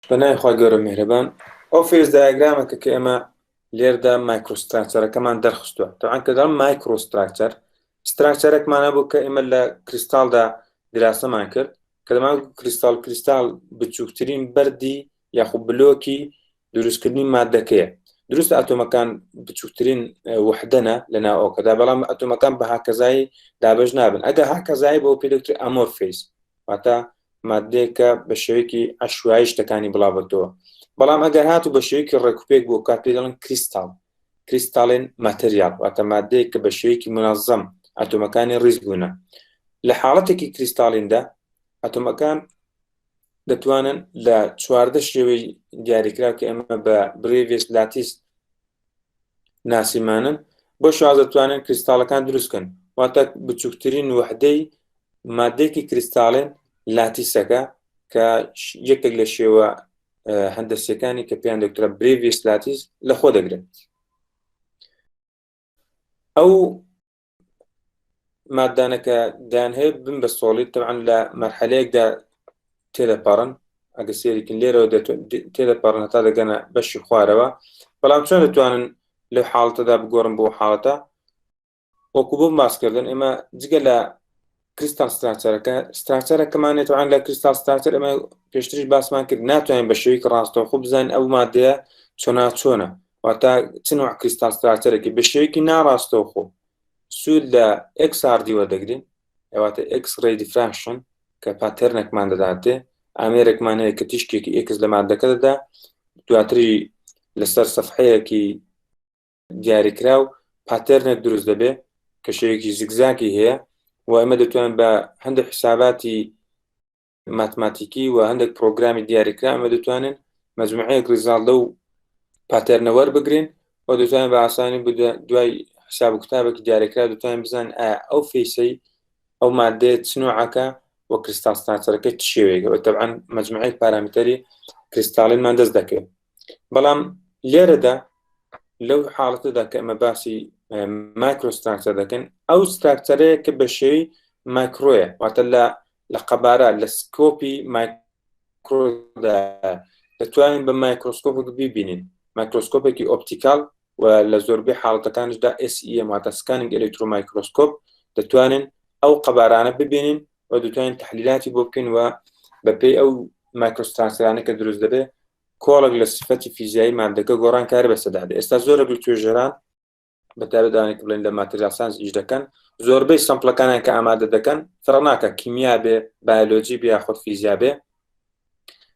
بنای خوا گەورە میهرەبان ئەو فێز دایاگرامەکە کە ئێمە لێردا مایکرۆستراکچەرەکەمان دەرخستووە تەوان کە دەڵم مایکرۆستراکچەر ستراکچەرێکمانە بوو کە ئێمە لە کریستاڵدا دراسەمان کرد کە دەمان کریستاڵ بچووکترین بەردی یاخود بلۆکی دروستکردنی مادەکەیە دروست ئەتۆمەکان بچووکترین وحدەنە لەناو ئەوکەدا بەڵام ئەتۆمەکان بە هاکەزایی دابەش نابن ئەگە هاکەزایی بۆ پێدەکتری ئەمۆرفیس واتە مادەیەکە بە شێوەیەکی عەشوایی شتەکانی بڵاوبەتەوە بەڵام ئەگەر هاتوو بە شێوەیەکی ڕێکوپێک بۆ کات پێ دەڵێن کریستاڵین ماتریال واتە مادەیەک کە بە شێوەیەکی منەظەم ئەتۆمەکانی ڕیز بوونە لە حاڵەتێکی کریستاڵیندا ئەتۆمەکان دەتوانن لە چواردە شێوەی دیاریکرا کە ئێمە بە برێڤیس لاتیس ناسیمانن بۆ شواز دەتوانن کریستاڵەکان دروستکەن واتە بچووکترین وحدەی مادەیەکی کریستاڵین لاتیسەکە کە یەکێک لە شێوە هەندەسیەکانی کە پێیان دەکترە برێڤیس لاتیس لە خۆ دەگرێت ئەو مادانەکە دایان هەیە بن بە سۆڵید تەبعاً لە مەرحەلەیەکدا تێدەپەڕن ئەگە سێریکن لێرەوە تێدەپەڕن هەتا دەگەنە بەشی خوارەوە بەڵام چۆن دەتوانن لەو حاڵەتەدا بگۆڕن بۆ حاڵەتە وەکو بۆ باسکردن ئێمە جگە لە کریستال ستراکچەرەکەمانێت توان لە کریستال ستراکچەر ئەمە پێشتریش باسمان کرد ناتوانین بە شێوەیەکی ڕاستەوخۆ بزانین ئەو مادەیە چۆنە واتە چ نوع کریستال ستراکچەرێکی بە شێوەیەکی ناڕاستەوخۆ سوود لە XRD وەردەگرین ئەواتە X-ray diffraction کە پاتێرنێکمان دەداتێ ئامێرێکمان هەیە کە تیشکێکی X لە مادەکە دەدا دواتری لەسەر سەفحەیەکی دیاریکرا و پاتێرنێک دروست دەبێ کە شێوەیەکی زیگزاگی هەیە و ئێمە دەتوانین بە هەندێک حساباتی ماتماتیکی و هەندێک پرۆگرامی دیاریکرا ئەمە دەتوانین مەجموعەیەک ڕیزاڵدە و پاتێرنە وەربگرین و دەتوانین بە ئاسانی دوای حساب و کتابێکی دیاریکرا دەتوانین بزانین ئەو فەیسەی ئەو مادەیە چ نوعەکە و کریستال ستراکچەرەکە چ شێوەیەکە تەبعاً مەجموعەی پارامتەری کریستاڵینمان دەست دەکەوێت بەڵام لێرەدا لەو حاڵەتەدا کە ئەمە باسی مایکرۆستراکچەر دەکەن ئەو ستراکچەرەیە کە بە شێوەی مایکرۆیە واتە لە قەبارە لە سکۆپی مایکرۆدا دەتوانین بە مایکرۆسکۆپێک ببینین مایکرۆسکۆپێکی ئۆپتیکال و لە زۆربەی حاڵەتەکانشدا SEM واتە سکانینگ ئەلێکترۆمایکرۆسکۆپ دەتوانین ئەو قەبارانە ببینین و دەتوانین تەحلیلاتی بۆ بکەین و بەپێی ئەو مایکرۆستراکچەرانە کە دروست دەبێت کۆڵێک لە سفەتی فیزیایی مادەکە گۆڕان کار بەسەدادێت ئێستا زۆرێک لە توێژەران بەتابەتانێک بڵێن لە ماتریال ساینس ئیش دەکەن زۆربەی سەمپڵەکانیان کە ئامادە دەکەن فڕناکە کیمیا بێ بایۆلۆجی بێ یاخود فیزیا بێ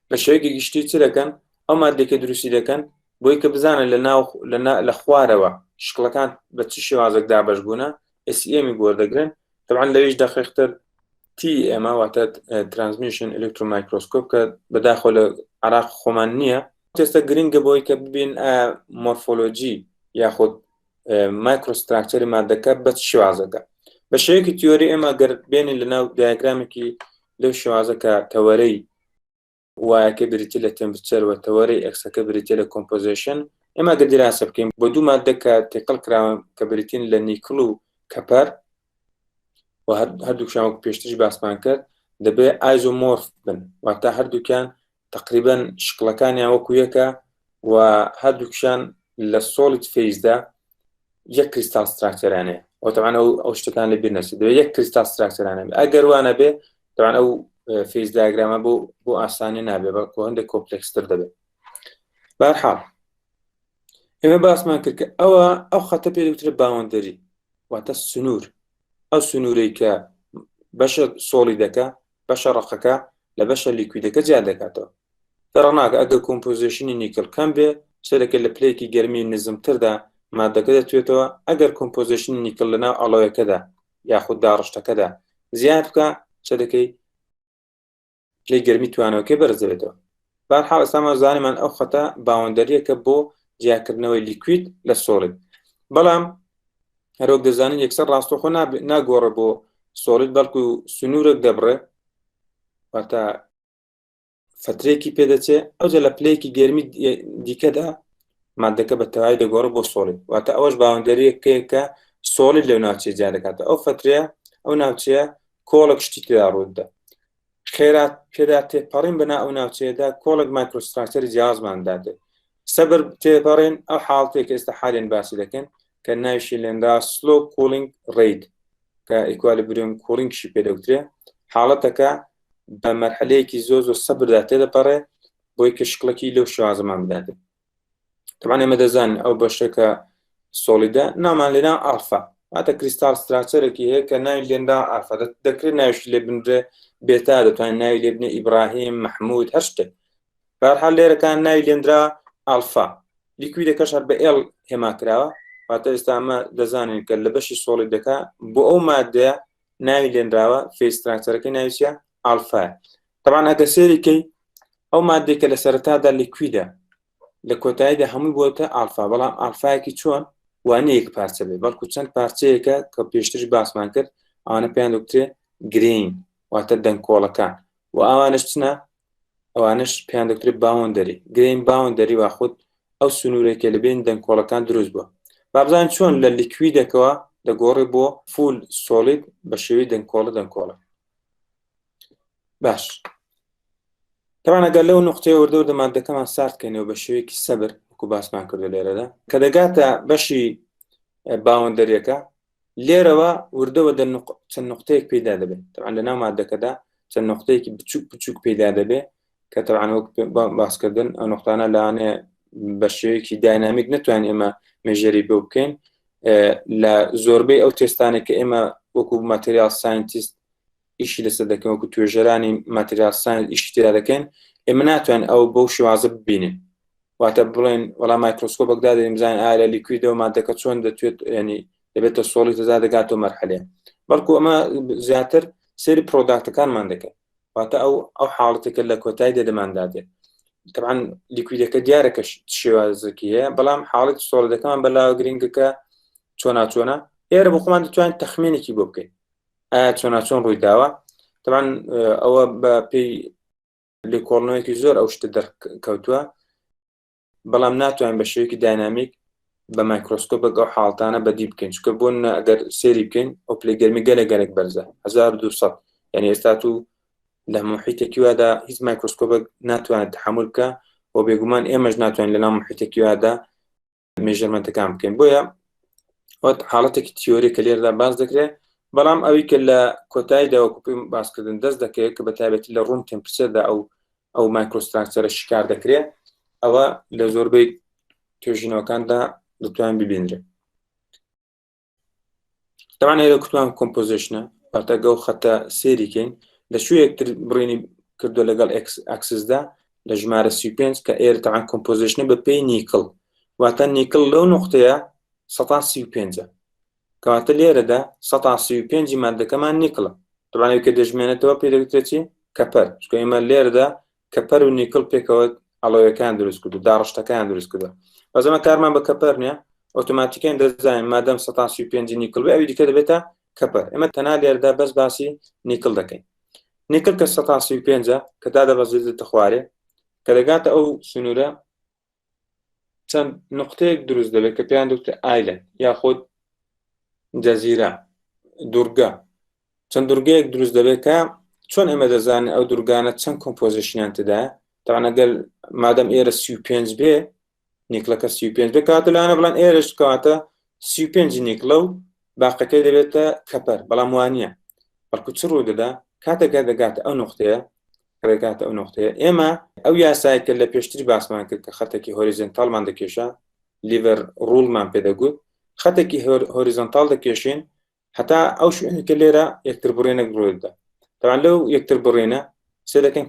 بە شێوەیەکی گشتی چ دەکەن ئەو مادەیەکە دروستی دەکەن بۆی کە بزانن لە خوارەوە شکڵەکان بە چ شێوازێک دابەش بوونە SEM وەردەگرن طبعاً لەویش دەقیقتر TEM واتە ترانسمیشن ئەلێکترۆمایکرۆسکۆپ کە بەداخۆ لە عراق خۆمان نییە تێستە گرنگە بۆی کە ببین مۆرفۆلۆجی یاخود مایکرۆستراکچەری مادەکە بە چ شێوازەکە بە شێوەیەکی تیۆری ئێمە گەر بێنین لەناو دیاگرامێکی لەو شێوازەکە تەوەرەی وایەکە بریتە لە تێمپرچەر و تەوەرەی ئەکسەکە بریتە لە کۆمپۆزیشن ئێمە گە دیراسە بکەین بۆ دوو مادە کە تێقڵ کراون کە بریتین لە نیکڵ و کەپەر و هەردووکیان وەک پێشترش باسمان کرد دەبێت ئایزۆمۆرف بن واتە هەردووکیان تقریباً شکڵەکانیان وەکو یەکە و هەردووکیان لە سۆلید فێزدا یەک کریستال ستراکچەرانەیە و طبعاً ئەو شتەکان لە بیر نەچێت دەبێت یەک کریستال ستراکچەرانەیە ئەگەر وانە بێ طبعاً ئەو فێز دایاگرامە بۆ ئاسانی نابێت بەڵکو هەندێک کۆمپلێکستر دەبێت بەهەرحاڵ ئێمە باسمان کرد کە ئەو خەتە پێ دەوترێت باوەندەری واتە سنوور ئەو سنوورەی کە بەشە سۆلیدەکە بەشە ڕقەکە لە بەشە لیکویدەکە جیا دەکاتەوە فەرقناکە ئەگەر کۆمپۆزیشنی نیکل کەم بێ شتێکە لە پلەیەکی گەرمی نزمتردا مادەکە دەتوێتەوە ئەگەر کۆمپۆزیشنی نیکل لەناو ئەڵۆیەکەدا یاخود داڕشتەکەدا زیاد بکە شتەکەی پلەی گەرمی توانەوەکەی بەرز دەبێتەوە بەهەرحاڵ ئێستا زانیمان ئەو خەتە باوەندەریەکە بۆ جیاکردنەوەی لیکوید لە سۆلید بەڵام هەروەک دەزانین یەکسەر ڕاستەوخۆ ناگۆڕە بۆ سۆلید بەڵکو سنوورێک دەبڕێ واتە فترێکی پێدەچێت ئەوجە لە پلەیەکی گەرمی دیکەدا مادەکە بە تەواوی دەگۆڕە بۆ سۆلید واتە ئەوەش باوەندەریەکەیە کە سۆلید لەو ناوچەیە جیا دەکاتەوە ئەو فترەیە ئەو ناوچەیە کۆڵێک شتی تێدا ڕوویدا خێرات پێدا تێپەڕین بەنا ئەو ناوچەیەدا کۆڵێک مایکرۆستراکچەری جیازماندادێ سەبەر تێپەڕێن ئەو حاڵتێک ئێستا حالێن باسی دەکەن کە ناویشی لێندا سلۆ کولینگ ڕید کە ئیکوالیبریۆم کولینگشی پێدەوترێ حاڵەتەکە بە مەرحەلەیەکی زۆر سەبردا تێدەپەڕێ بۆی کە شکڵێکی لەو شوازەمان بداتێ طبعا ئێمە دەزانین ئەو بەشەکە سۆلیدە نامان لێنا ئالفا واتە کریستال ستراکچەرێکی هەیە کە ناوی لێندا ئالفا دەکرێت ناویشی لێ بنرێ بێتا دەتوانین ناوی لێ بنێ ئیبراهیم محمود هەر شتێک بەهەرحاڵ لێرەکان ناوی لێنرا ئالفا لیکویدەکەش هەر بە ئێڵ هێما کراوە واتە ئێستا ئەمە دەزانین کە لە بەشی سۆلیدەکە بۆ ئەو مادەیە ناوی لێنراوە فێز ستراکچەرەکەی ناویچە ئالفایە طبعا ئەگە سێریکەی ئەو مادەی کە لە سەرەتادا لیکویدە لە کۆتاییدا هەمووی بۆتە ئالفا بەڵام ئالفایەکی چۆن وانە یەک پارچە بێ بەڵکو چەند پارچەیەکە کە پێشتر باسمان کرد ئەوانە پێیان دەوترێ گرین واتە دەنگکۆڵەکان و ئەوانش چنە ئەوانش پێیان دەوترێت باوەندەری گرین باوەندەری وا خۆت ئەو سنوورێکە لە بین دەنگکۆڵەکان دروست بووە بابزانین چۆن لە لیکویدەکەوە دەگۆڕێ بۆ فول سۆلید بە شێوەی دەنگکۆڵە باش طبعا ئەگەر لەو نقطەیە وردە مادەکەمان ساردکەنەوە بە شێوەیەکی سەبر وەکو باسمان کردو لێرەدا کە دەگاتە بەشی باوەندەریەکە لێرەوە وردەوە چەند نقطەیەک پێدا دەبێت طبعا لە ناو مادەکەدا چەند نقطەیەکی بچووک پێدا دەبێت کە طبعا وەک باسکردن ئەو نقطانە لەوانەیە بە شێوەیەکی داینامیک نتوانین ئێمە مێژەری بۆ بکەین لە زۆربەی ئەو تێستانێک کە ئێمە وەکو ماتریال ساینتیست ئیشی لەسەر دەکەن وەکو توێژەرانی ماتریال ساینس ئیشی تێدا دەکەن ئێمە ناتوانین ئەو بەو شێوازە ببینین واتە بڵێن وەڵام مایکرۆسکۆپێکدا دەین بزانین ئایا لە لیکویدەوە مادەکە چۆن دەتوێت ینی دەبێتە سۆڵی تەزا دەگاتەوە مەرحەلەیە بەڵکو ئەمە زیاتر سێری پرۆداکتەکانمان دەکەن واتە ئەو حاڵەتێکە لە کۆتاییدا دەماندادێت طبعا لیکویدەکە دیارەکە شێوازێکی هەیە بەڵام حاڵەتی سۆڵیدەکەمان بەلاوە گرنگەکە چۆنە ئێرە بۆ خۆمان دەتوانین تەخمینێکی بۆ بکەین ئایا چۆن ڕووی داوە طبعا ئەوە بە پێی لێکۆڵنەوەیەکی زۆر ئەو شتە دەرکەوتووە بەڵام ناتوانین بە شێوەیەکی داینامیک بە مایکرۆسکۆپێک ئەو حاڵتانە بەدی بکەین چونکە بۆن ئەگەر سێری بکەین ئەو پلەی گەلێک بەرزە 1200 یعنی ئێستا تو لە محیتێکی وادا هیچ مایکرۆسکۆپێک ناتوانێت تحمل بکە و بێگومان ئێمەش ناتوانین لەناو محیتێکی وادا مێژەرمەنتەکان بکەین بۆیە حاڵەتێکی تیۆریکە لێرەدا باز دەکرێت بەڵام ئەوی کە لە کۆتاییدا وەکو باسکردن دەست دەکەوێت کە بە تایبەتی لە ڕوون تمپرچەردا ئەو مایکرۆستراکچەرە شکار دەکرێت ئەوە لە زۆربەی توێژینەوەکاندا دەتوانین ببینرێت طبعا هێرە کوتوان کۆمپۆزیشنە پارتەگە و خەتە سێریکەین لە شوەیەکتر بڕینی کردو لەگەڵ ئەکسسدا لە ژمارە 35 کە ئێرە طبعا کۆمپۆزیشنە بە پێی نیکڵ واتە نیکڵ لەو نقطەیە 135 کەواتە لێرەدا 135 مادەکەمان نیکڵە طبعا کە دەژمێنێتەوە پێدەوترێتی کەپەر چکە ئێمە لێرەدا کەپەر و نیکڵ پێکەوە ئەڵۆیەکان دروست کردو داڕشتەکان دروست کردو بەزەمە کارمان بە کەپەر نیە ئۆتۆماتیکیان دەزانین مادەم 135 نیکڵ بێ ئەوی دیکە دەبێتە کەپەر ئێمە تەنها لێرەدا بەس باسی نیکڵ دەکەین نیکڵ کە 135 کە دادەبەزێتە خوارێ کە دەگاتە ئەو سنوورە چەند نقطەیەک دروست دەبێت کە پێیان دەوترێ ئایلەند یاخود جەزیرە دوورگە چەند دوورگەیەک دروست دەبێت کە چۆن ئێمە دەزانین ئەو دوورگانە چەند کۆمپۆزیشنیان تدایە طبعا ئەگەر مادەم ئێرە 35 بێ نیکڵەکە 35 بێ کاتە لەوانە بڵێن ئێرەش کەواتە 35 نیکڵە و باقەکەی دەبێتە کەپەر بەڵام وانە بەڵکو چ ڕوو دەدا کاتێکە دەگاتە ئەو نقطەیە ڕێگاتە ئەو نقطەیە ئێمە ئەو یاسایکە لە پێشتری باسمان کرد کە خەتێکی هۆریزۆنتاڵمان دەکێشە لیڤەر ڕوڵمان پێدەگوت خەتێکی هۆریزۆنتاڵ دەکێشین هەتا ئەو شوێنێکە لێرە یەکتر بڕێنێک ڕوویدا طبعا لەو یەکتر بڕێنە سێ دەکەین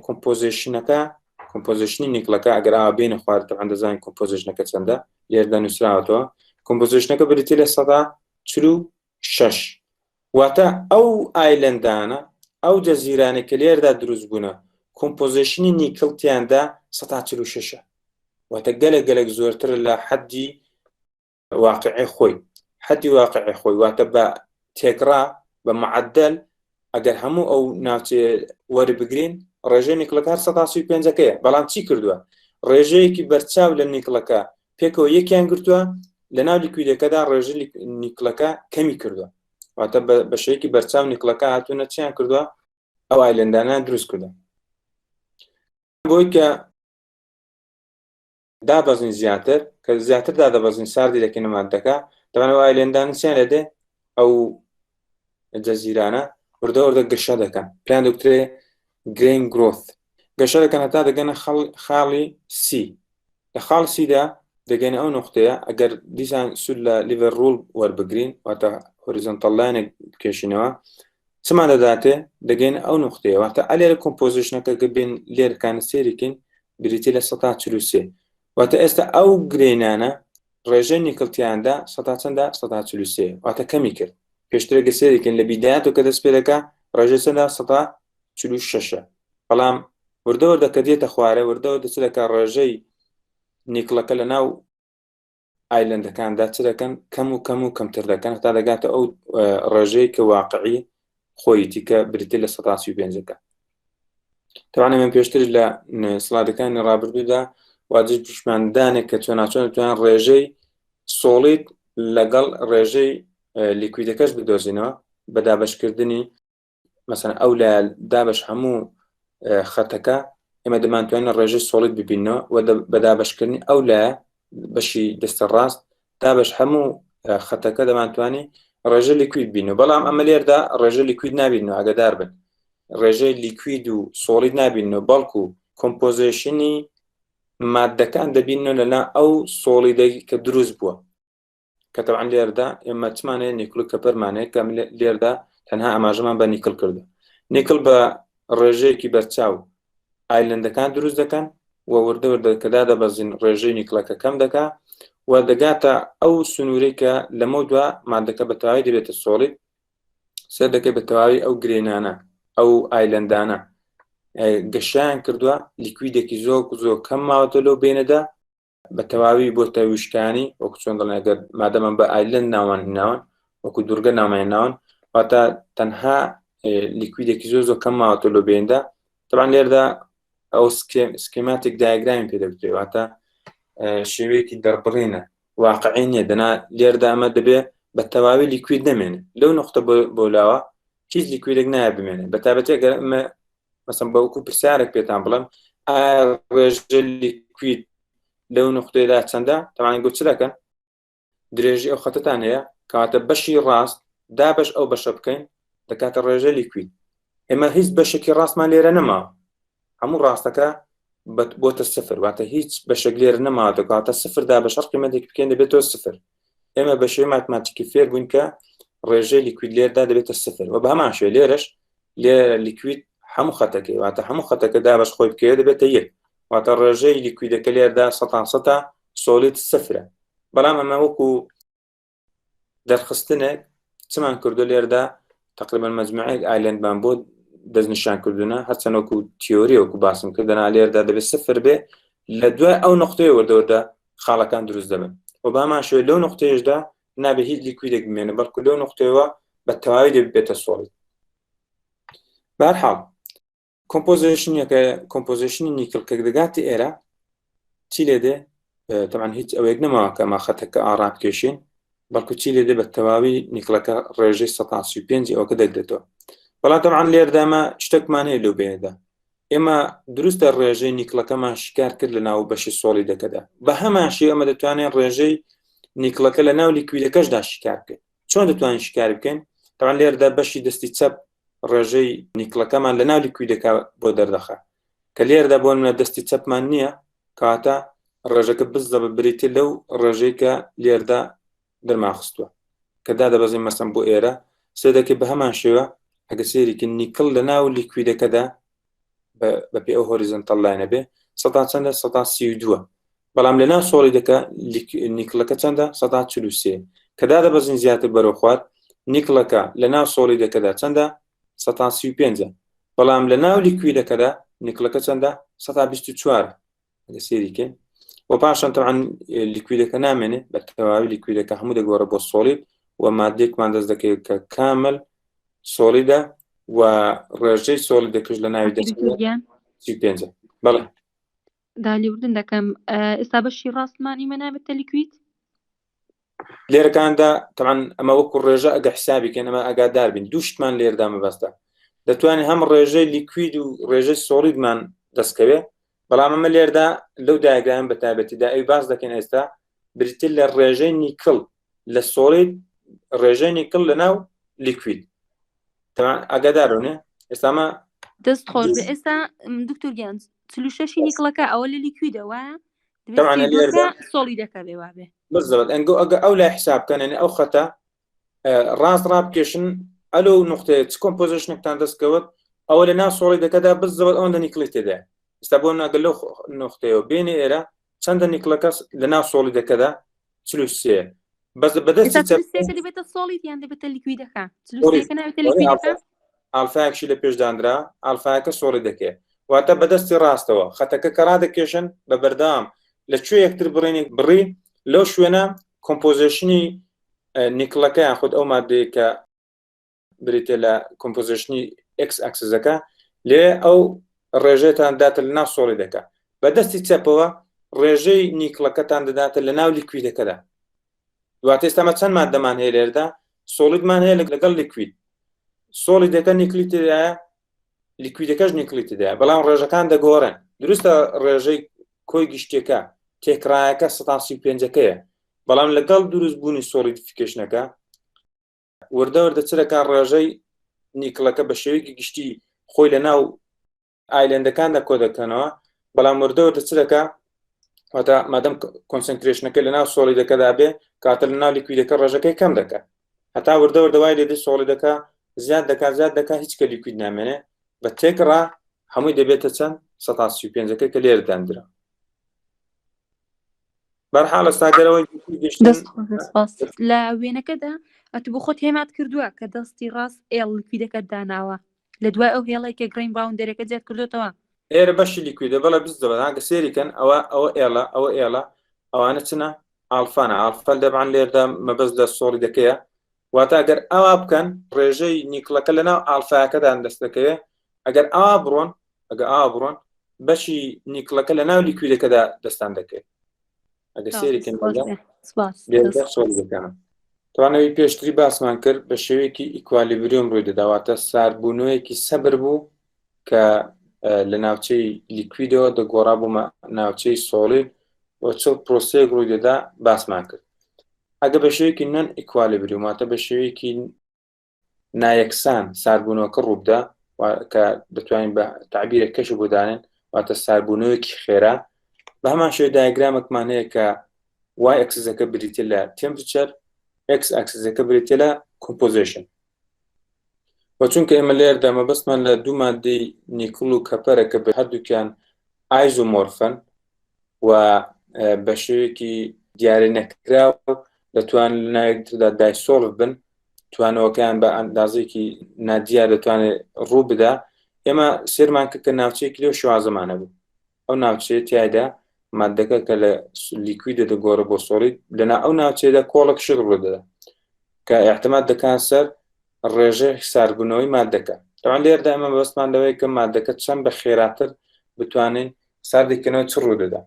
کۆمپۆزیشنی نیکڵەکە ئەگەر ئاوا بینە خوارد طبعا دەزانین کۆمپۆزیشنەکە چەندە لێرەدا نووسراوەتەوە کۆمپۆزیشنەکە بریتە لە 146 واتە ئەو ئایلەندانە ئەو جەزیرانە کە لێرەدا دروست بوونە کۆمپۆزیشنی نیکڵتیاندا 146 واتە گەلێک زۆرتر لە حەدی واقعی خۆی واتە بە تێکرا بە معدل ئەگەر هەموو ئەو ناوچێ وەربگرین ڕێژەی نیکڵەکە 135ەکەیە بەڵام چی کردووە ڕێژەیەکی بەرچاو لە نیکڵەکە پێکەوە یەکیان گرتووە لە ناو لیکویدەکەدا ڕێژەی نیکڵەکە کەمی کردووە واتە بە شێوەیەکی بەرچاو نیکڵەکە هاتوونە چیان کردووە ئەو ئایلندانە دروست کردن بۆی کە دابەزین زیاتر کە زیاتر دادەبەزین ساردی دەکەین مادەکە دەبانەوە ئایلندان چیان لێدێ ئەو جەزیرانە وردە وردە گەشە دەکەن پلان دکترێ گرین گرۆث گەشە دەکەن هەتا دەگەنە خاڵی سی لە خاڵ سیدا دەگەنە ئەو نقطەیە ئەگەر دیسان سود لە لیڤەر ڕول وەربگرین واتە هۆریزۆنتەڵ لاینێک بکێشینەوە چمان دەداتێ دەگەین ئەو نقطەیە واتە ئەلێرە کۆمپۆزیشنەکە گەبین لێرکانە سێریکن بریتی لە 143 واتە ئێستا ئەو گرێنانە ڕێژەی نیکڵتیاندا چەندە 143 واتە کەمی کرد پێشترە گەسێریکن لە بیدایەت و کە دەست پێ دەکا ڕێژەی چەندە 146 بەڵام وردەوەردە کە دێتە خوارە وردەوە دەچ دەکا ڕێژەی نیکڵەکە لە ناو ئایلندەکاندا چ دەکەن کەم و کەم و کەمتر دەکەن هەتا دەگاتە ئەو ڕێژەی کە واقعی خۆیتی کە بریتی لە 135ەکە تەوانە من پێشتر لە سڵادەکانی ڕابردوودا واجب پیشماندانێک کە چۆناچۆن دەتوانن ڕێژەی سۆڵید لەگەڵ ڕێژەی لیکویدەکەش بدۆزینەوە بە دابەشکردنی مەسەن ئەو لە دابش هەموو خەتەکە ئێمە دەمانتوانین ڕێژەی سۆڵید ببینەوە و بە دابشکردنی ئەو لە بەشی دەستە ڕاست دابش هەموو خەتەکە دەمانتوانی ڕێژە لیکوید بینەوە بەڵام ئەمە لێردا ڕێژە لیکوید نابینەوە ئاگادار بن ڕێژەی لیکوید و سۆڵید نابینەوە بەڵکو کۆمپۆزیشنی مادەکان دەبینەوە لەنا ئەو سۆڵیدەی کە دروست بووە کە تەوان لێردا ئێمە چمانەیە نیکل کە پەرمانەیە کە لێردا تەنها ئاماژەمان بە نیکل کردو نیکل بە ڕێژەیەکی بەرچاو ئایلندەکان دروست دەکەن و وردەوردە کەدا دەبەزین ڕێژەی نیکلەکە کەم دەکا و دەگاتە ئەو سنوورەی کە لەمە دووە مادەکە بە تەواوی دەبێتە سۆڵید سەر دەکەی بە تەواوی ئەو گرێنانە ئەو ئایلندانە گەشیان کردووە لیکویدێکی زۆر کەم ماوەتە لەو بینەدا بە تەواوی بۆ تەویشکانی وەکو چۆن دەڵێن ئەگەر مادەمان بە ئایلند ناوان هێناون وەکو دوورگە ناومان ناون واتە تەنها لیکویدێکی زۆر کەم ماوەتە لەو بیندا تەبان لێردا ئەو سکێماتیک دایگرامی پێ دەبێت واتە شێوەیەکی دەربڕینە واقعی نیە دەنا لێردا ئەمە دەبێت بە تەواوی لیکوید نەمێنێت لەو نقطە بۆ لاوە هیچ لیکویدێک نایە بمێنێت بە تایبەتی ئەگەر ئەمە مەسەن بەوەکو پرسیارێک پێتان بڵێم ڕێژە لیکوید لەو نقطەیەدا چەندە تەوانین گوت چ دەکەن درێژی ئەو خەتتان هەیە کەواتە بەشی ڕاست دابش ئەو بەشە بکەین دەکاتە ڕێژە لیکوید ئێمە هیچ بەشێکی ڕاستمان لێرە نەما هەموو ڕاستەکە بۆتە سفر واتە هیچ بەشێک لێرە نەماوە دەکاتە سفر دابەشەر قیمەتێک بکەین دەبێتەوە سفر ئێمە بە شێوەی ماتماتیکی فێر بووین کە ڕێژەی لیکوید لێردا دەبێتە سفر و بە هەمان شێوە لێرەش لێرە لیکوید هەموو خەتەکەی واتە هەموو خەتەکە دابش خۆی بکەوێ دەبێتە یەک واتە ڕێژەی لیکویدەکە لێردا 100 سۆلید سفرە بەڵام ئەمە وەکو دەرخستنێک چمان کردو لێردا تقریبا مەجموعەیەک ئایلندمان بۆ دەستنیشانکردونە هەرچەندەوەکو تیۆری وەکو باسم کردنا لێردا دەبێت سفر بێ لە دوای ئەو نقطەیە وردەوردە خاڵەکان دروست دەبن و بامان شوێ لەو نقطەیەشدا نابێت هیچ لیکویدێک بمێنە بەڵکو لەو نقطەیەوە بە تەواوی دەبێتە سۆلید بەهەرحاڵ کۆمپۆزیشنی نیکل کە دەگاتی ئێرە چی لێدێ تەمان هیچ ئەوەیەک نەماوە کە ما خەتەکە ئاڕا بکێشین بەڵکو چی لێدێ بە تەواوی نیکلەکە ڕێژەی 135 ئەوکە دەگرێتەوە بەڵام تەمان لێردامە شتێکمان هەیە لەو بێنەدا ئێمە دروستە ڕێژەی نیکلەکەمان شکار کرد لە ناو بەشی سۆلیدەکەدا بە هەمان شێوە ئەمە دەتوانێت ڕێژەی نیکلەکە لە ناو لیکویدەکەشدا شکار بکەین چۆن دەتوانین شکار بکەین تەمان لێردا بەشی دەستی چەپ ڕێژەی نیکلەکەمان لە ناو لیکویدەکە بۆ دەردەخە کە لێردا بۆ منە دەستی چەپمان نییە کاتە ڕێژەکە بزە ببریتە لەو ڕێژەی کە لێردا دەرماخستووە کە دادەبەزین مەسەن بۆ ئێرە سێدەکە بە هەمان شێوە ئەگە سێریکە نیکل لە ناو لیکویدەکەدا بەپێ ئەو هۆریزۆنتەڵ لاینە بێ چەندە 132 بەڵام لە ناو سۆلیدەکە نیکلەکە چەندە 143 کە دادەبەزین زیاتر بەرەو خوارد نیکلەکە لە ناو سۆلیدەکەدا چەندە 135 بەڵام لە ناو لیکویدەکەدا نیکلەکە چەندە 124 ئەگە سێریکە و پاشان تەوان لیکویدەکە نامێنێ بە تەواوی لیکویدەکە هەموو دەگۆڕە بۆ سۆلید و مادێکمان دەست دەکەوێت کە کامل سۆلیدە و ڕێژەی سۆلیدەکەش لە ناوی دەست بەڵێ دالیوردن دەکەم ئێستا بەشی ڕاستمان ئیمە نابێتە لیکوید لێرەکاندا تەوان ئەمە وەکو ڕێژە ئەگە حسابیکەن ئەمە ئەگادار بین دوو شتمان لێردا مەبەستە دەتوانێت هەم ڕێژەی لیکوید و ڕێژەی سۆلیدمان دەستکەوێت. بەڵام ئەمە لێردا لەو دایاگرام بە تایبەتیدا ئەوی باس دەکەن ئێستا بریتیل لە ڕێژەی نیکڵ لە سۆلید، ڕێژەی نیکڵ لەناو لیکوید. ئەگادارونێ ئێستامە دەست خۆش بە ئێستا دکتۆر گیان 46 نیکڵەکە ئەوە لە لیکویدەوە طبعاً لێردا سۆلیدەکە بێ وابێ بالضبط ئەگە ئەو لای حساب بکەن ئەو خەتە ڕاست ڕابکێشن ئەلو نقطەیە چ کۆمپۆزیشنێکتان دەستکەوت ئەوە لە ناو سۆلیدەکەدا بالضبط ئەوەن لە نیکڵی تێدا. ئێستا بۆ ناگەل لەو نقطەیە بینی ئێرە چەندە نیکڵەکە لە ناو سۆلیدەکەدا 43 بەس بەدەستی دەبێتە سۆلید یان دەبێتە لیکویدەکە ناوێتە لیکویدەکە ئالفایەکشی لە پێشدانرا ئالفایەکە سۆلیدەکە واتە بەدەستی ڕاستەوە خەتەکە کە ڕادەکێشن بە بەردەوام لەکوێ یەکتر بڕێنێک بڕی لەو شوێنە کۆمپۆزیشنی نیکڵەکەیان خود ئەو مادەیە کە بریتێ لە کۆمپۆزیشنی ئێکس ئەکسزەکە لێ ئەو ڕێژەیەتان داتە لە ناو سۆلیدەکە بەدەستی چەپەوە ڕێژەی نیکڵەکەتان دەداتە لە ناو لیکویدەکەدا. دواتە ئێستامە چەند مادەمان هەیە لێردا سۆلیدمان هەیە لەگەڵ لیکوید، سۆلیدەکە نیکلی تێدایە لیکویدەکەش نیکلی تێدایە، بەڵام ڕێژەکان دەگۆڕن. دروستە ڕێژەی کۆی گشتێکە تێکرایەکە 135ەکەیە، بەڵام لەگەڵ دروست بوونی سۆلیدیفیکیشنەکە وردە چرەکان ڕێژەی نیکڵەکە بە شێوەیەکی گشتی خۆی لە ناو ئایلندەکاندا کۆ دەکەنەوە، بەڵام وردە چرەکە واتە مادەم کۆنسنتریشنەکە لە ناو سۆلیدەکەدا بێ کاتە لە ناو لیکویدەکە ڕێژەکەی کەم دەکات، هەتا وردە دوای لێدی سۆلیدەکە زیاد دەکات هیچ کە لیکوید نامێنێ بە تێکڕا هەمووی دەبێتە چەند 135ەکە کە لێرداندرا. بەرحاڵ ئەستاگەرەوەی لە وێنەکەدا ئەتو بۆ خۆت هێمات کردووە کە دەستی ڕاست ئێڵ لیکویدەکە داناوە لە دوای ئەو هێڵێکە گرین باوندەرەکە زیاد کردوتەوە ئێرە بەشی لیکویدە بەڵە بزدەبە هاگە سێریکەن ئەوە ئێڵە ئەوانە چنە ئالفانە ئالفەل دەبان لێردا مەبەست لە سۆلیدەکەیە واتە ئەگەر ئەوا بکەن ڕێژەی نیکڵەکە لە ناو ئالفایەکەدان دەستەکەوێت ئەگەر ئەوا بڕۆن بەشی نیکڵەکە لە ناو لیکویدەکەدا دەستان دەکەێت. ئەگە سێریکەن سۆلیدەکەن توانەوەی پێشتری باسمان کرد بە شێوەیەکی ئیکوالیبریۆم ڕووی دەداواتە ساربوونەوەیەکی سەبر بوو کە لە ناوچەی لیکویدەوە دەگۆڕا بوو ناوچەی سۆلید بۆ چ پرۆسەیەک ڕووی دەدا باسمان کرد. ئەگە بە شێوەیەکی نەن ئیکوالیبریۆم واتە بە شێوەیەکی نایەکسان ساربوونەوەکە ڕووبدا کە دەتوانین بە تعبیرە کەش بۆدانێن واتە ساربوونەوەیەکی خێرا بە هەمان شێوەیە دایاگرامێکمان هەیە کە وای ئەکسزەکە بریتە لە تمپریچەر ئێکس ئەکسزەکە بریتە لە کۆمپۆزیشن و چونکە ئێمە لێردا مەبەستمان لە دوو مادەی نیکڵ و کەپەرە کە بە هەردووکیان ئایزۆمۆرفن و بە شێوەیەکی دیارە نەکراو دەتوان لە ناوێکتردا دایسۆڵڤ بن توانەوەکەیان بە ئەندازێکی نادیار دەتوانێت ڕوو بدا. ئێمە سێرمان کە ناوچەیەکی لێو شوازەمانە بوو ئەو ناوچەیە تایدا مادەکە کە لە لیکویدە دەگۆڕە بۆ سۆلید لەنا ئەو ناوچەیەدا کۆڵێک شت ڕوودەدا کە احتیمال دەکات سەر ڕێژەی ساربوونەوەی مادەکە. تەوان لێردا ئەمە بەستمان لەوەی کە مادەکە چەند بە خێراتر بتوانین ساردێککەنەوە چ ڕوودەدا.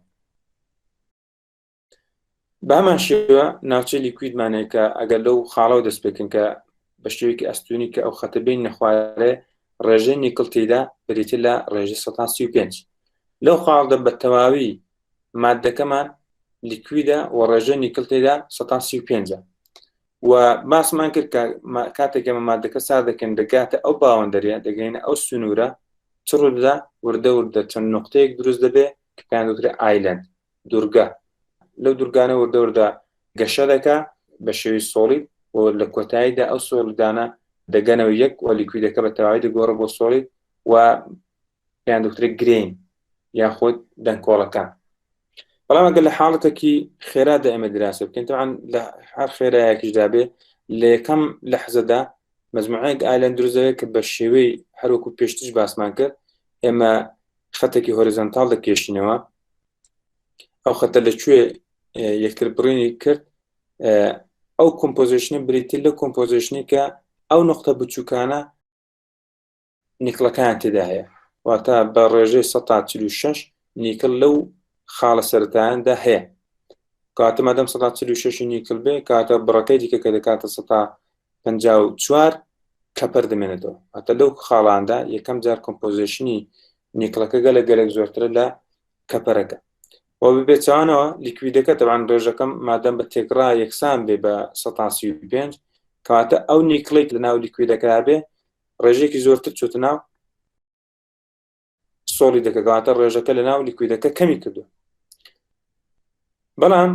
بە هەمان شێوە ناوچەی لیکویدمانەیە کە ئەگەر لەو خاڵەوە دەست بکەن کە بە شێوەیەکی ئەستونی کە ئەو خەتەبین نەخوارێ ڕێژەی نیکڵ تێدا بریتە لە ڕێژەی 135 لەو خاڵدا بە تەواوی مادەکەمان لیکویدە و ڕێژەی نیکڵ تێدا 135 و باسمان کرد کاتێکمە مادەکە سا دەکەن دەگاتە ئەو باوەندەریە دەگەینە ئەو سنوورە چ ڕوودا وردە چەند نقطەیەک دروست دەبێ کە پێیان دەوترێت ئایلەند دوورگە لەو دوورگانە وردە گەشە دەکا بە شێوی سۆلید و لە کۆتاییدا ئەو سۆلیدانە دەگەنەوە یەک و لیکویدەکە بە تەواوی دەگۆڕە بۆ سۆلید و پێیان دەوترێت گرین یاخود دەنگکۆڵەکان. بەڵام ئەگەر لە حاڵەتێکی خێرادا ئێمە دراسە بکەین تەوان لە هەر خێرایەکیشدا بێ لە یەکەم لەحزەدا مەجموعەیەک ئایلەند دروستەوێت کە بە شێوەی هەروەکو پێشترش باسمان کرد ئێمە خەتێکی هۆریزۆنتاڵ دەکێشینەوە ئەو خەتە لەکوێ یەکتر بڕینی کرد ئەو کۆمپۆزیشنە بریتە لە کۆمپۆزیشنی کە ئەو نقطە بچووکانە نیکڵەکان تێدا هەیە واتە بە ڕێژەی 146 نیکڵ لەو خاڵە سەرەتاییاندا هەیە کاتە مادەم 146 نیکڵ بێ کاتە بڕەکەی دیکە کە دەکاتە 154 کەپەر دەمێنێتەوە هەتا لەو خاڵاندا یەکەم جار کۆمپۆزیشنی نیکڵەکە گەلێک زۆرترە لە کەپەرەکە و ببێتوانەوە لیکویدەکە تەوان ڕێژەکەم مادەم بە تێکڕا یەکسان بێ بە 135 کەواتە ئەو نیکڵێک لە ناو لیکویدەکە بێ ڕێژێکی زۆرتر چوتە ناو سۆڵی دەکەواتە ڕێژەکە لە ناو لیکویدەکە کەمی کردو بەڵام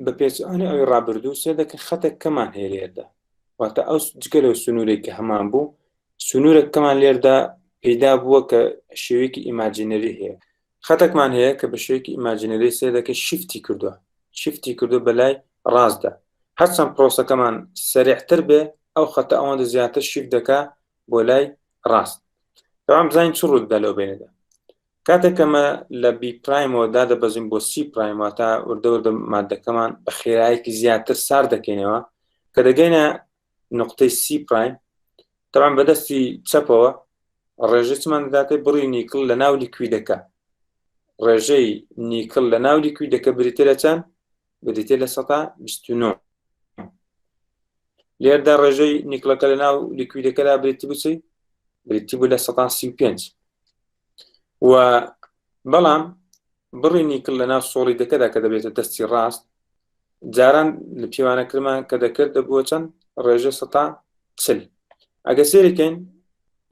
بە پێچوانی ئەوی ڕابردوو سێ دەکە خەتێک کەمان هێرێدا واتە ئەو جگە لەو سنوورێکی هەمان بوو سنوورێک کەمان لێردا پەیدا بووە کە شێوەیەکی ئیماجینەری هەیە خەتێکمان هەیە کە بە شێوەیەکی ئیماجینەری سێ دەکە شیفتی کردووە بەلای ڕاستدا هەرچەند پرۆسەکەمان سەریعتر بێ ئەو خەتە ئەوەندە زیاتر شیفت دەکا بۆ لای ڕاست بەڵام بزانین چ ڕوودا لەو بینەدا کاتێک ئەمە لە بی پرایمەوە دادەبەزین بۆ سی پرایم واتە وردە مادەکەمان بە خێراییەکی زیاتر سار دەکەینەوە کە دەگەینە نقطەی سی پرایم تەوان بەدەستی چەپەوە ڕێژەی چمان دەداتێ بڕی نیکڵ لە ناو لیکویدەکە ڕێژەی نیکڵ لە ناو لیکویدەکە بریتە لە چەند بریتە لە 129 لێردا ڕێژەی نیکڵەکە لە ناو لیکویدەکەدا بریتی بچی بریتی بوو لە 135 و بەڵام بڕی نیکڵ لە ناو سۆڵی دەکەدا کە دەبێتە دەستی ڕاست جاران لە پیوانەکرمان کە دەکرد دەبووە چەند ڕێژە 140 ئەگە سێریکەین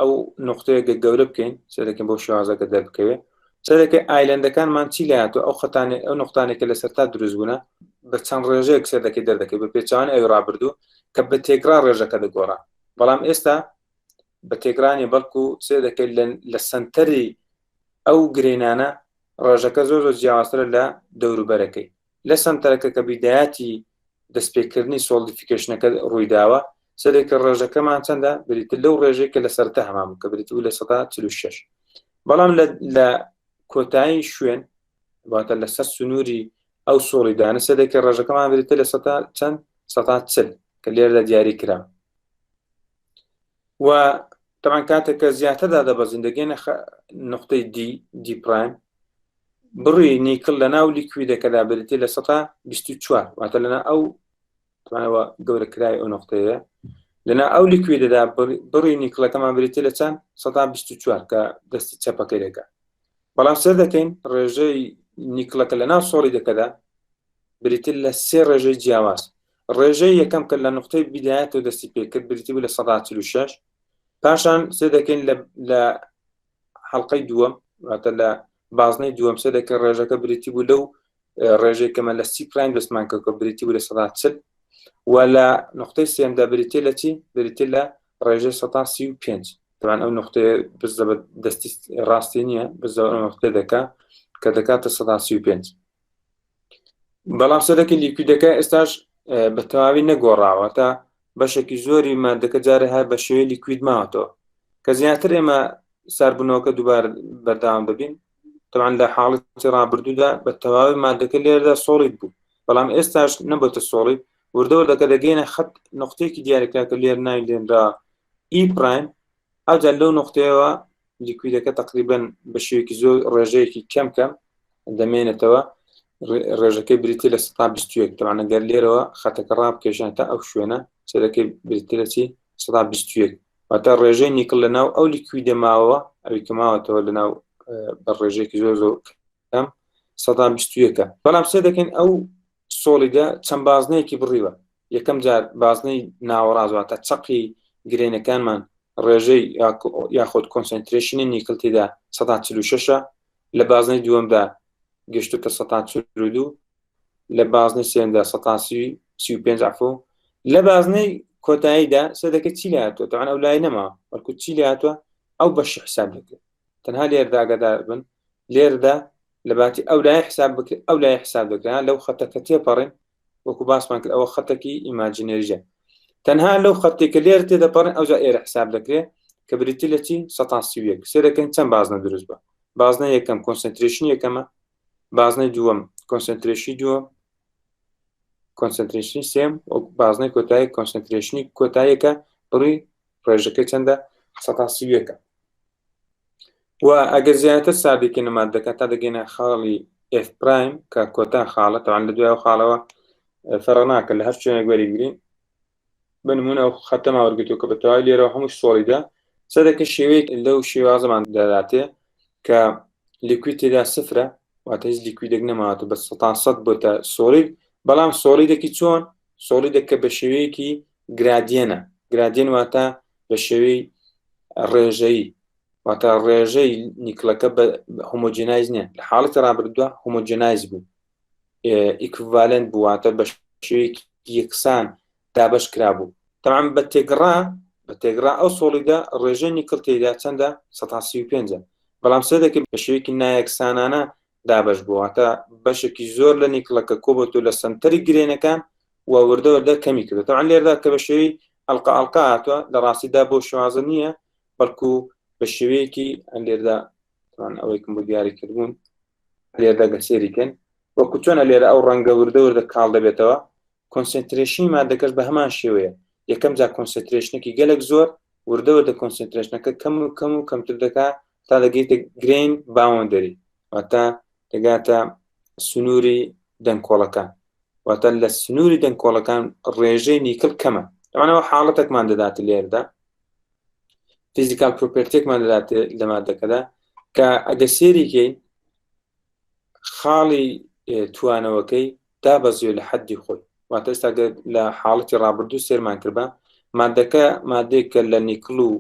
ئەو نقطەیە گەورە بکەین سێرەکەین بۆ شوازەکە دەربکەوێت سەرەکەی ئایلەندەکانمان چی لایەتەوە ئەو خەتانێ ئەو نقطانێکە لە سەرتا دروست بوونە بە چەند ڕێژەیەک سێردەکەی دەردەکەی بە پێچوانی ئەوی ڕابردوو کە بە تێکرا ڕێژەکە دەگۆڕا بەڵام ئێستا بە تێکرانی بەڵکو سێ دەکەیت لە سنتەری ئەو گرێنانە ڕێژەکە زۆر جیاوازترە لە دەوروبەرەکەی لە سنتەرەکە کە بیدایەتی دەستپێکردنی سۆڵدیفیکیشنەکە ڕوویداوە سەرێکە ڕێژەکەمان چەندە بریتە لەو ڕێژەیە کە لە سەرتا هەمان بوو کە بریتبوو لە 146 بەڵام لە کۆتایی شوێن واتە لەسەر سنووری ئەو سۆڵی دانە سەرێکە ڕێژەکەمان بریتە لە چەند 140 کە لێرەدا دیاری کرا و طبعا کاتێککە زیاتردا دەبەزین دەگەینە نقطەی دی پرایم بڕی نیکڵ لە ناو لیکویدەکەدا بریتە لە 124 واتە لەنا ئەو توانەوە گەورەکرای ئەو نقطەیە لەنا ئەو لیکویدەدا بڕی نیکڵەکەمان بریتە لە چەند 124 کە دەستی چەپەکەی دەکات بەڵام سەر دەکەین ڕێژەی نیکڵەکە لە ناو سۆڵی دەکەدا بریتە لە سێ ڕێژەی جیاواز ڕێژەی یەکەم کە لە نقطەی بیدایەت و دەستی پێکرد بریتی بوو لە 146 پاشان سێ دەکەین لە حەڵقەی دووەم واتە لە بازنەی دووەم سێ دەکەن ڕێژەکە بریتی بوو لەو ڕێژەی کەمە لە سی پرایم دەستمان کە بریتی بوو لە 140 و لە نقطەی سێمدا بریتێ لە چی بریتێ لە ڕێژەی 135 طبعا ئەو نقطەیە بزە بە دەستی ڕاستی نییە بزە ئەو نقطە دەکا کە دەکاتە 135 بەڵام سەرەکی لیکویدەکە ئێستاش بە تەواوی نەگۆڕاوە تا بەشێکی زۆری مادەکە جارە هەر بە شێوەیە لیکوید ماوەتەوە کە زیاتر ئێمە ساربوونەوەکە دووبارە بەردەوام دەبین طبعا لە حاڵەتی ڕابردوودا بە تەواوی مادەکە لێرەدا سۆڵید بوو بەڵام ئێستاش نەبێتە سۆڵید وردەوردەکە دەگەینە خەت نقطەیەکی دیارەکرا کە لێر ناویلێنرا ئی پرایم ئەوجار لەو نقطەیەوە لیکویدەکە تقریبەن بە شێوەیەکی زۆر ڕێژەیەکی کەم دەمێنێتەوە ڕێژەکەی بریتە لە 121 طبعا ئەگەر لێرەوە خەتەکە ڕابکێشان تا ئەو شوێنە سەرەکەی بریتە لە چی 121 واتە ڕێژەی نیکڵ لە ناو ئەو لیکویدە ماوەوە ئەوی کە ماوەتەوە لە ناو بە ڕێژێکی زۆر کەم 121 بەڵام سێ دەکەین ئەو سۆڵیدا چەند بازنەیەکی بڕیوە یەکەم جار بازنەی ناوەڕازواتە چەقی گرێنەکانمان ڕێژەی یاخۆت کۆنسنتریشنی نیکڵ تێدا 146 لە بازنەی دووەمدا گەشتوتە 142 لە بازنەی سێمدا 135 عفو لە بازنەی کۆتاییدا سێ دەکە چی لاتوە تەوان ئەو لای نەما وەرکو چی لاتوە ئەو بەشی حساب دەکرێت تەنها لێردا ئاگادار بن لێردا لە باتی ئەو لای حساب بکرێت ئەو لای حساب دەکرێت لەو خەتەکە تێپەڕین وەکو باسمان کرد ئەوە خەتێکی ئیماجینەریژە تەنها لەو خەتێکە لێر تێدەپەڕین ئەوجا ئێرە حساب دەکرێت کە بریتی لە چی 131 سێ دەکەین چەند بازنە دروست بە بازنە یەکەم کۆنسنتریشن یەکەمە بازنەی دووەم کۆنسنتریشنی دووەم کۆنسنتریشنی سێم و بازنەی کۆتایی کۆنسنتریشنی کۆتاییەکە بڕی ڕێژەکەی چەندە 131 و ئەگەر زیاتر سادێکێنە مادەکە تا دەگەینە خاڵی F پرایم کە کۆتا خاڵە تەوان لە دوای خاڵەوە فەرق ناکە لە هەر شوێنێک وەریگرین بنمونە ئەو خەتەما وەرگتو کە بەتەواوی لێرە هەموو سۆڵیدا سەدەکە شێوەیەک لەو شێوازەمان دەداتێ کە لیکوید تێدا سفرە واتە هیچ لیکویدێک نەماواتە بە 100 بۆتە سۆلید بەڵام سۆلیدێکی چۆن سۆلیدێک کە بە شێوەیەکی گرادیەنە گرادیەن واتە بە شێوەی ڕێژەیی واتە ڕێژەی نیکلەکە بە هۆمۆجینایز نییە لە حاڵەتی ڕابردووە هۆمۆجینایز بوو ئیکڤالەنت بوو واتە بە شێوەیەکی یەکسان دابش کرابوو تەمام بە تێگڕا ئەو سۆلیدا ڕێژەی نیکل تێدا چەندە 135 بەڵام سەدەکە بە شێوەیەکی نایەکسانانە دابش بوو واتە بەشێکی زۆر لە نیکلەکە کۆبەتۆ لە سنتەری گرێنەکان و وردەوەردە کەمی کردو تەمام لێردا کە بە شێوەی ئەڵقا هاتووە لە ڕاستیدا بۆ شوازە نییە بەڵکو بە شێوەیەکی لێردا ئەوەیکم بۆ دیاری کردبوون لێردا گەسێریکەن وەکو چۆنە لێرە ئەو ڕەنگە وردەوردە کاڵ دەبێتەوە کۆنسنتریشنی مادەکەش بە هەمان شێوەیە یەکەم جا کۆنسنتریشنێکی گەلێک زۆر وردەوردە کۆنسنتریشنەکە کەم و کەم و کەمتر دەکا تا دەگەیتە گرین باوەندەری واتە دەگاتە سنووری دەنگکۆڵەکان واتە لە سنووری دەنگکۆڵەکان ڕێژەی نیکل کەمە ئەوانەوە حاڵەتێکمان دەداتە لێردا فیزیکال پرۆپێرتێکمان دەداتێ لە مادەکەدا کە ئەگە سێریکەین خاڵی توانەوەکەی دابەزیێ لە حەدی خۆی واتە ئێستا لە حاڵەتی ڕابردوو سێرمان کردبە مادەکە مادەیەکە لە نیکل و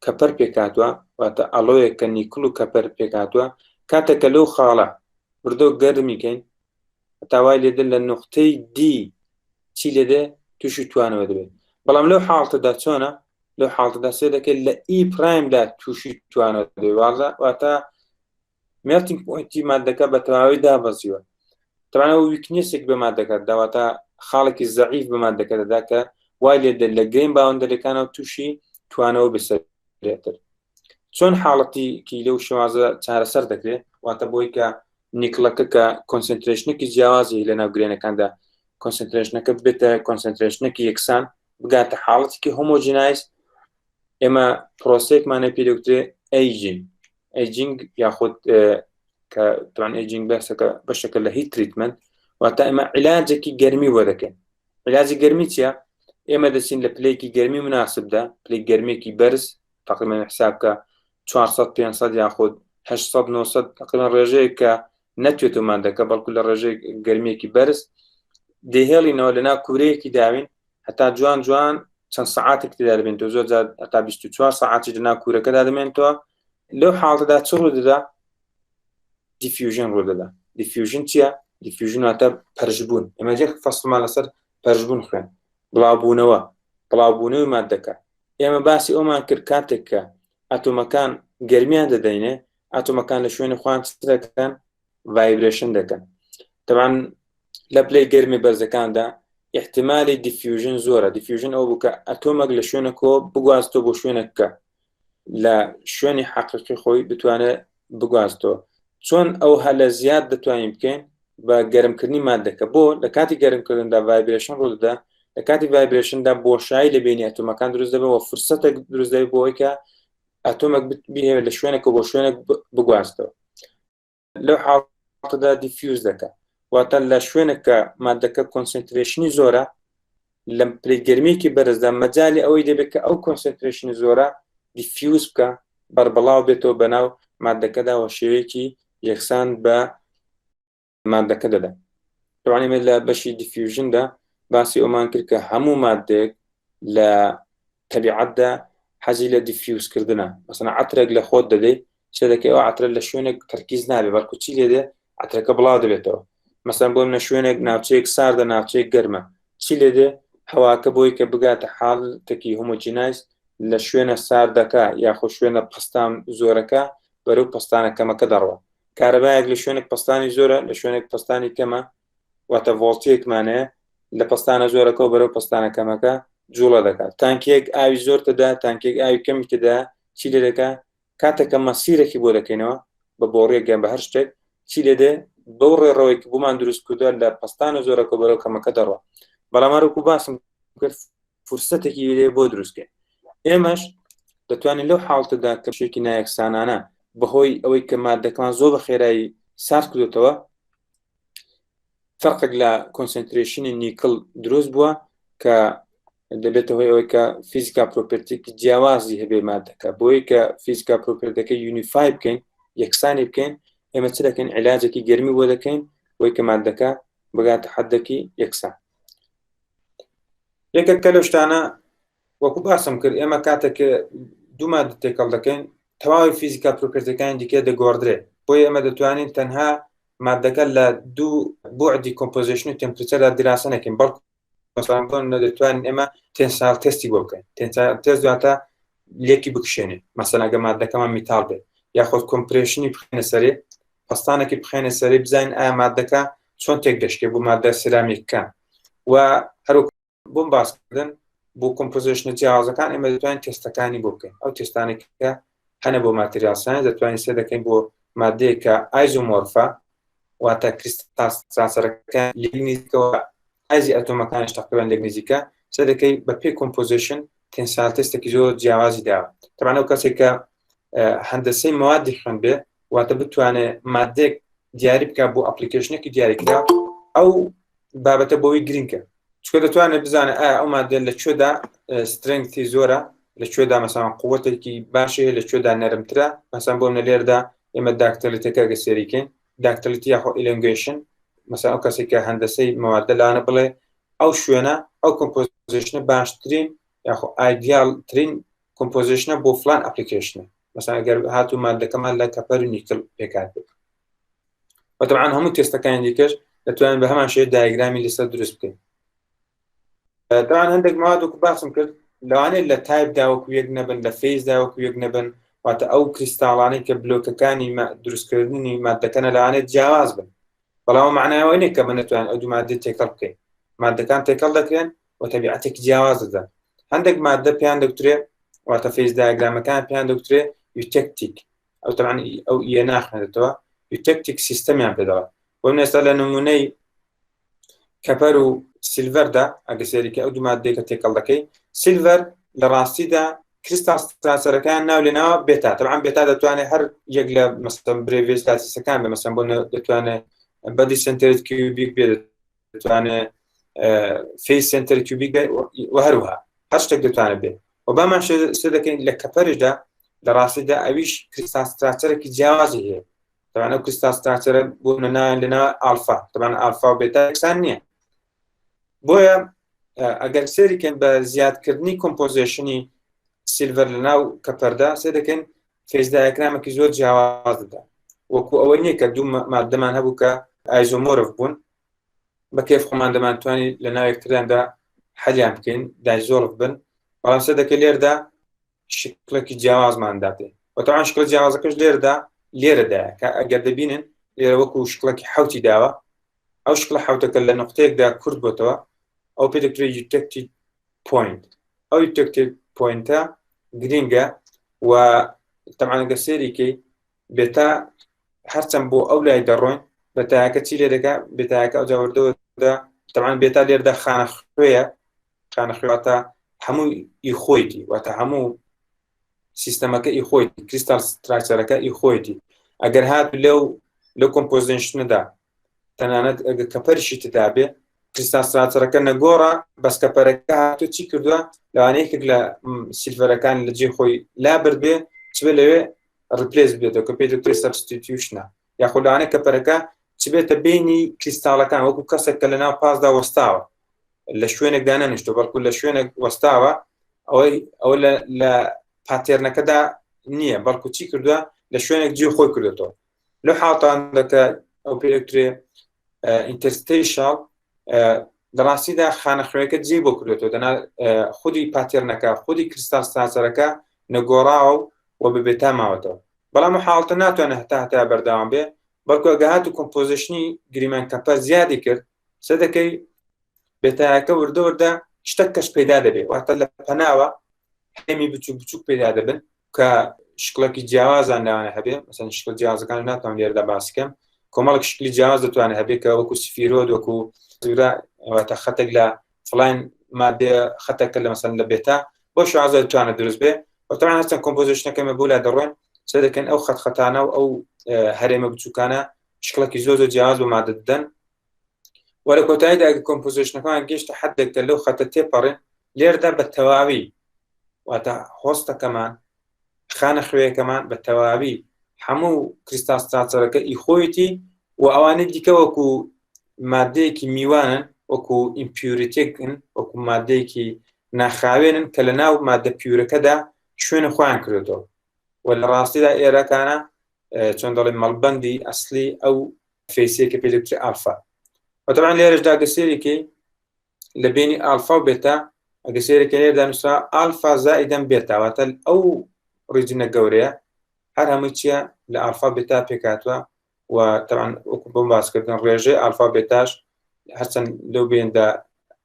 کەپەر پێکاتوە واتە ئەڵۆیە کە نیکل و کەپەر پێکاتوە کاتێکە لەو خاڵە بردە و گەرمیکەین تاوای لێدە لە نقطەی دی چی لێدە تووشی توانەوە دەبێت بەڵام لەو حاڵتەدا چۆنە لەو حاڵتەدا سێ دەکەێت لە ئی پرایمدا تووشی توانەوە دەبێت واتە مێڵتینگ پۆینتی مادەکە بە تەواوی دابەزیوە تەوانەوە ویکنێسێک بە مادەکە داواتە خاڵێکی زەعیف بە مادەکە دەدا کە وای لێدە لە گەیم باوەندەرەکانەوە تووشی توانەوە بسەرێتر چۆن حاڵەتێکی لەو شێوازە چارەسەر دەکرێت واتە بۆی کە نیکڵەکە کە کۆنسنتریشنێکی جیاوازی لە ناو گرێنەکاندا کۆنسنتریشنەکە بێتە کۆنسنتریشنێکی یەکسان بگاتە حاڵەتێکی هۆمۆجینایز ئێمە پرۆسەیەکمانە پێدەوترێ ئەیجینگ یاخود کە توان ئەیجینگ بەشەکە لە هیت تریتمنت واتە ئێمە عیلاجێکی گەرمی بۆ دەکەین عیلاجی گەرمی چییە ئێمە دەچین لە پلەیەکی گەرمی مناسبدا پلەی گەرمێکی بەرز تقریبا حسابکە 400-500 یاخود 800-900 تقریبا ڕێژەیە کە نەتوێتە مادەکە بەڵکو لە ڕێژەی گەرمێکی بەرز دێهێڵینەوە لە ناو کوورەیەکی داوین هەتا جوان چەند سەعاتێک تێدا دەبێنێتەوە زۆر جار هەتا 24 سەعاتی لە ناو کوورەکەدا دەمێنێتەوە لەو حاڵەتەدا چ ڕوودەدا دیفیوژن ڕوودەدا دیفیوژن چییە دیفیوژن واتە پەرژبوون ئێمە جێ فەسڵمان لەسەر پەرژبوون خوێن بڵاوبوونەوەی مادەکە ئێمە باسی ئەومان کرد کاتێک کە ئاتۆمەکان گەرمیان دەدەینێ ئاتۆمەکان لە شوێنی خوان دەکەن ڤایبرێشن دەکەن تەبان لە پلەی گەرمی بەرزەکاندا احتیمالی دیفیوژن زۆرە دیفیوژن ئەو بوو کە ئەتۆمەک لە شوێنەکەوە بگوازتەوە بۆ شوێنەکە لە شوێنی حەقیقی خۆی بتوانێت بگوازتەوە چۆن ئەو هەلە زیاد دەتوانین بکەین بە گەرمکردنی مادەکە بۆ لە کاتی گەرمکردندا ڤایبرێشن ڕوودەدا لە کاتی ڤایبرێشندا بۆشایی لە بینی ئەتۆمەکان دروست دەبێت و فرسەتێک دروست دەبێت بۆەوەی کە ئەتۆمێک بهێوێت لە شوێنێکە بۆ شوێنێک بگوازتەوە لەو حاڵەتەدا دیفیوز دەکات واتە لە شوێنێکە مادەکە کۆنسنتریشنی زۆرە لە پلەی گەرمێکی بەرزدا مەجالی ئەوەی دەبێت کە ئەو کۆنسنتریشنی زۆرە دیفیوز بکە بەربەڵاو بێتەوە بەناو مادەکەدا و شێوەیەکی یەکسان بە مادەکە دەدا توانێمە لە بەشی دیفیوژندا باسی ئەومان کرد کە هەموو مادەیەک لە تەبیعەتدا حەزی لە دیفیوزکردنە مەسەڵەن عەترێک لە خۆت دەدەیت چێ دەکەی ئەو عەترە لە شوێنێک تەرکیز نابێت بەڵکو چی لێدێ عەترەکە بڵاو دەبێتەوە مەسەڵەن بۆ منە شوێنێک ناوچەیەک ساردە ناوچەیەک گەرمە چی لێدێ هەواکە بۆی کە بگاتە حاڵەتێکی هۆمۆجینایز لە شوێنە ساردەکە یاخۆ شوێنە پستان زۆرەکە بەرەو پستانە کەمەکە دەڕوە کارەبایەک لە شوێنێک پستانی زۆرە لە شوێنێک پستانی کەمە واتە ڤۆڵتێکمانەیە لە پستانە زۆرەکە و بەرەو پستانە کەمەکە جوڵە دەکات تانکێک ئاوی زۆر تدا تانکێک ئاوی کەمی تدا چی لێ دەکا کاتێککە مەسیرێکی بۆ دەکەینەوە بە بۆڕێگەیان بە هەر شتێک چی لێدێ بەو ڕێڕەوەیکی بۆمان دروست کردووە لە پستانە زۆرەکە بەرەو کەمەکە دەڕوە بەڵام هەروەکو باسم کرد فرسەتێکی لێ بۆ دروستکە ئێمەش دەتوانین لەو حاڵەتەدا کە شتێکی نایەکسانانە بەهۆی ئەوەی کە مادەکەمان زۆر بە خێرایی سارد کردوتەوە فەرقێک لە کۆنسنتریشنی نیکل دروست بووە کە دەبێتەوەی ئەوەی کە فیزیکا پرۆپرتێکی جیاوازی هەبێ مادەکە بۆی کە فیزیکا پرۆپرتەکە یونیفای بکەین یەکسانی بکەین ئێمە چ دەکەین علاجێکی گەرمی بۆ دەکەین بۆی کە مادەکە بگاتە حەدێکی یەکسان یەکێکە لەو شتانە وەکو باسم کرد ئێمە کاتێک دوو مادە تێکەڵ دەکەین تەواوی فیزیکا پرۆپرتەکانی دیکە دەگۆڕدرێ بۆی ئێمە دەتوانین تەنها مادەکە لە دوو بوعدی کۆمپۆزیشن و تمپرێچەردا دراسە نەکەین بەڵکو مثلا بۆ دەتوانین ئێمە تێنسال تێستی بۆ بکەین تێنسال تێست دواتە لێکی بکشێنێ مەسەڵەن ئەگەر مادەکەمان میتاڵ بێت یاخۆت کۆمپرێشنی بخێنە سەرێ پەستانێکی بخێنە سەرێ بزانین ئایا مادەکە چۆن تێک دەشکێ بۆ مادە سرامیکەکان و هەرو بۆم باسکردن بۆ کۆمپۆزیشنە جیاوازەکان ئێمە دەتوانین تێستەکانی بۆ بکەین ئەو تێستانێکە هەنە بۆ ماتریال ساینس دەتوانین سێ دەکەین بۆ مادەیەکە ئایزۆمۆرفە واتە کریستالسەرەکان لێک نزیکەوە ئایزی ئەتۆمەکانیش تقریباً لێک نزیکە سێ دەکەی بە پێی کۆمپۆزیشن تێنسال تێستێکی زۆر جیاوازی داوە تەبەن ئەو کەسێک کە هەندەسەی موادی خوێن بێ واتە بتوانێت مادێک دیاری بکە بۆ ئەپلیکیشنێکی دیاریکرا ئەو بابەتە بۆی گرینگە چکە دەتوانێت بزانێت ئایا ئەو مادە لەکوێدا سترنگتی زۆرە لەکوێدا مەسەڵەن قووەتێکی باشەیە لەکوێدا نەرمترە مەسەڵەن بۆ منە لێرەدا ئێمە داکتەرلیتەکە گەسێریکەین داکتەرلیتی یاخۆ ئیلنگویشن مەسەڵەن ئەو کەسێک کە هەندەسەی مەوادە لانە بڵێ ئەو شوێنە ئەو کۆمپۆزیشنە باشترین یاخۆ ئایدیالترین کۆمپۆزیشنە بۆ فلان ئەپلیکیشنە مەسەڵەن ئەگەر هاتوو مادەکەمان لە کەپەر و نیکل پێکات بێت وطبعا هەموو تێستەکانی دیکەش دەتوانین بە هەمان شێوە دایگرامی لەسەر دروست بکەین طبعا هەندێک مواد وەکو باسم کرد لەوانەیە لە تایپدا وەکو یەک نەبن لە فێزدا وەکو یەک نەبن واتە ئەو کریستاڵانەی کە بلۆکەکانی دروستکردنی مادەکەنە لەوانێت جیاواز بن بەڵام معنای ئەوە نییە کە من نەتوانین ئەو دوو مادە تێکەڵ بکەین مادەکان تێکەڵ دەکرێن و تەبیعەتێکی جیاواز دەدەن هەندێک مادە پێیان دەکترێت واتە فێز دایگرامەکان پێیان دەکترێت یوتێکتیک ئەو طبعا ئەو ئیە ناخوێنێتەوە یوتێکتیک سیستەمیان پێدەڵێت بۆ من ئێستا لە نمونەی کەپەر و سیلڤەردا ئەگە سێریکە ئەو دوو مادەیەکە تێکەڵ دەکەی سیلڤەر لە ڕاستیدا کریستال ستراتچەرەکان ناو لێنەوە بێتا طبعا بێتا دەتوانێت هەر یەک لە مەسەڵەن برێڤێژ لاتیسەکان بێ مەسەڵەن بۆ دەتوانێت بەدی سنتەر کیوبیک بێ دەتوانێت فێس سنتەر کیوبیک و هەروها هەر شتێک دەتوانێت بێ و بامان سێ دەکەین لە کەپەرشدا لە ڕاستیدا ئەویش کریستال ستراتچەرێکی جیاوازی هەیە طبعا ئەو کریستال ستراتچەرە بۆ نەنایەن لەناو ئالفا طبعا ئالفا و بێتا یەکسان نییە بۆیە ئەگەر سێریکەن بە زیادکردنی کۆمپۆزیشنی سیلڤەر لەناو کەپەردا سێ دەکەن فێز دایگرامێکی زۆر جیاواز دەدا وەکو ئەوە نییە کە دوو مادەمان هەبوو کە ئایزۆمۆرف بوون بە کێف خۆمان دەمانتوانی لە ناو یەکتریاندا حەلیان بکەین دایزۆڵف بن بەڵام سێ دەکەی لێرەدا شکلێکی جیاوازمان داتێ وەتەوان شکل جیاوازەکەش لێرەدایە کە ئەگەر دەبینن لێرە وەکو شکلێکی حوتی داوە ئەو شکل حوتەکە لە نقطەیەکدا کورد بۆتەوە ئەو پێ دەکرێت یوتێکتیک پوینت ئەو یوتێکتیک پوینتە گرینگە و طبعا ئەگەر سێریکەی بێتا هەرچەند بۆ ئەو لای دەڕۆین بێتایەکە چی لێ دەکات بێتایەکە ئەو جاوردەوەدا طبعا بێتا لێرەدا خانەخوێیە خانەخوێواتە هەموو ئیخۆیتی واتە هەموو سیستەمەکە ئیخۆیتی کریستال ستراکچەرەکە ئیخۆیتی ئەگەر هات لەو کۆمپۆزیشنەدا تەنانەت ئەگەر کەپەرشی تدا بێ کریستال ستراکچەرەکە نەگۆڕە بەس کەپەرەکە هاتوو چی کردووە لەوانەیەکێک لە سیلڤەرەکان لە جێ خۆی لابرد بێ چ بێ لەوێ ڕپلێس بێتەوە کە پێی دەکرێت سەبستیتیوشنە یاخۆ لەوانەیە کەپەرەکە چ بێتە بینی کریستاڵەکان وەکو کەسێک کە لەناو پاسدا وەستاوە لە شوێنێکدا نەنیشتۆ بەڵکو لە شوێنێک وەستاوە ئەوە لە پاتێرنەکەدا نییە بەڵکو چی کردووە لە شوێنێک جێ خۆی کردێتەوە لەو حاڵەتەکە ئەو پێ دەکرێت ئینتەرستیشاڵ لە ڕاستیدا خانەخوێیەکە جێ بۆ کردێتەوە دەنا خودی پاتێرنەکە خودی کریستال ستراکچەرەکە نەگۆڕاوە و ببێتا ماوەتەوە بەڵام حاڵەتە ناتوانێت هەتا بەردەوام بێ بەڵکو ئەگە هاتوو کۆمپۆزیشنی گریمان کەپەر زیادی کرد سێ دەکەی بێتایەکە وردە شتێک کەش پەیدا دەبێت واتە لە پەناوە هەمی بچووک پەیدا دەبن کە شکڵێکی جیاوازان لەوانە هەبێ مەسەڵەن شکل جیاوازەکان ناتوانم لێرەدا باس بکەم کۆمەڵێک شکلی جیاواز دەتوانێت هەبێت کە وەکو سفیرۆد وەکو واتە خەتێک لە فڵاین مادێ خەتێکە لە مەسەڵەن لە بێتا بۆ شازە دەتوانێت دروست بێ وتەمان هەستن کۆمپۆزیشنەکەمە بۆ لا دەڕۆین سێ دەکەن ئەو خەتخەتانە و ئەو هەرێمە بچووکانە شکڵێکی زۆر جیاواز بۆ مادە دەدەن وەرە کۆتاییدا ئەگە کۆمپۆزیشنەکان گەیشتە حەدێک کە لەو خەتە تێپەڕێن لێردا بە تەواوی واتە هۆستەکەمان خانە خوێەکەمان بە تەواوی هەموو کریستال ستراکچەرەکە ئیخۆیەتی و ئەوانەی دیکە وەکو مادەیەکی میوانن وەکو ئیمپیوریتێکن وەکو مادەیەکی ناخاوێنن کە لە ناو مادە پیورەکەدا شوێنە خۆیان کردێتەوە و لە ڕاستیدا ئێرەکانە چۆن دەڵێن مەڵبەندی ئەسلی ئەو فەیسیەکە پێ دەوترێت ئالفا. وتەبەن لێرەشدا گەسێرێکی لە بینی ئالفا و بێتا ئەگەسێرێکە لێرە دانووسرا ئالفا زائیدەن بێتا واتە ئەو ڕیجنە گەورەیە هەر هەمووی چییە لە ئالفا بێتا پێکاتوە و تەبەن وەکو بۆم باسکردن ڕێژەی ئالفا بێتاش هەرچەند لەو بێندا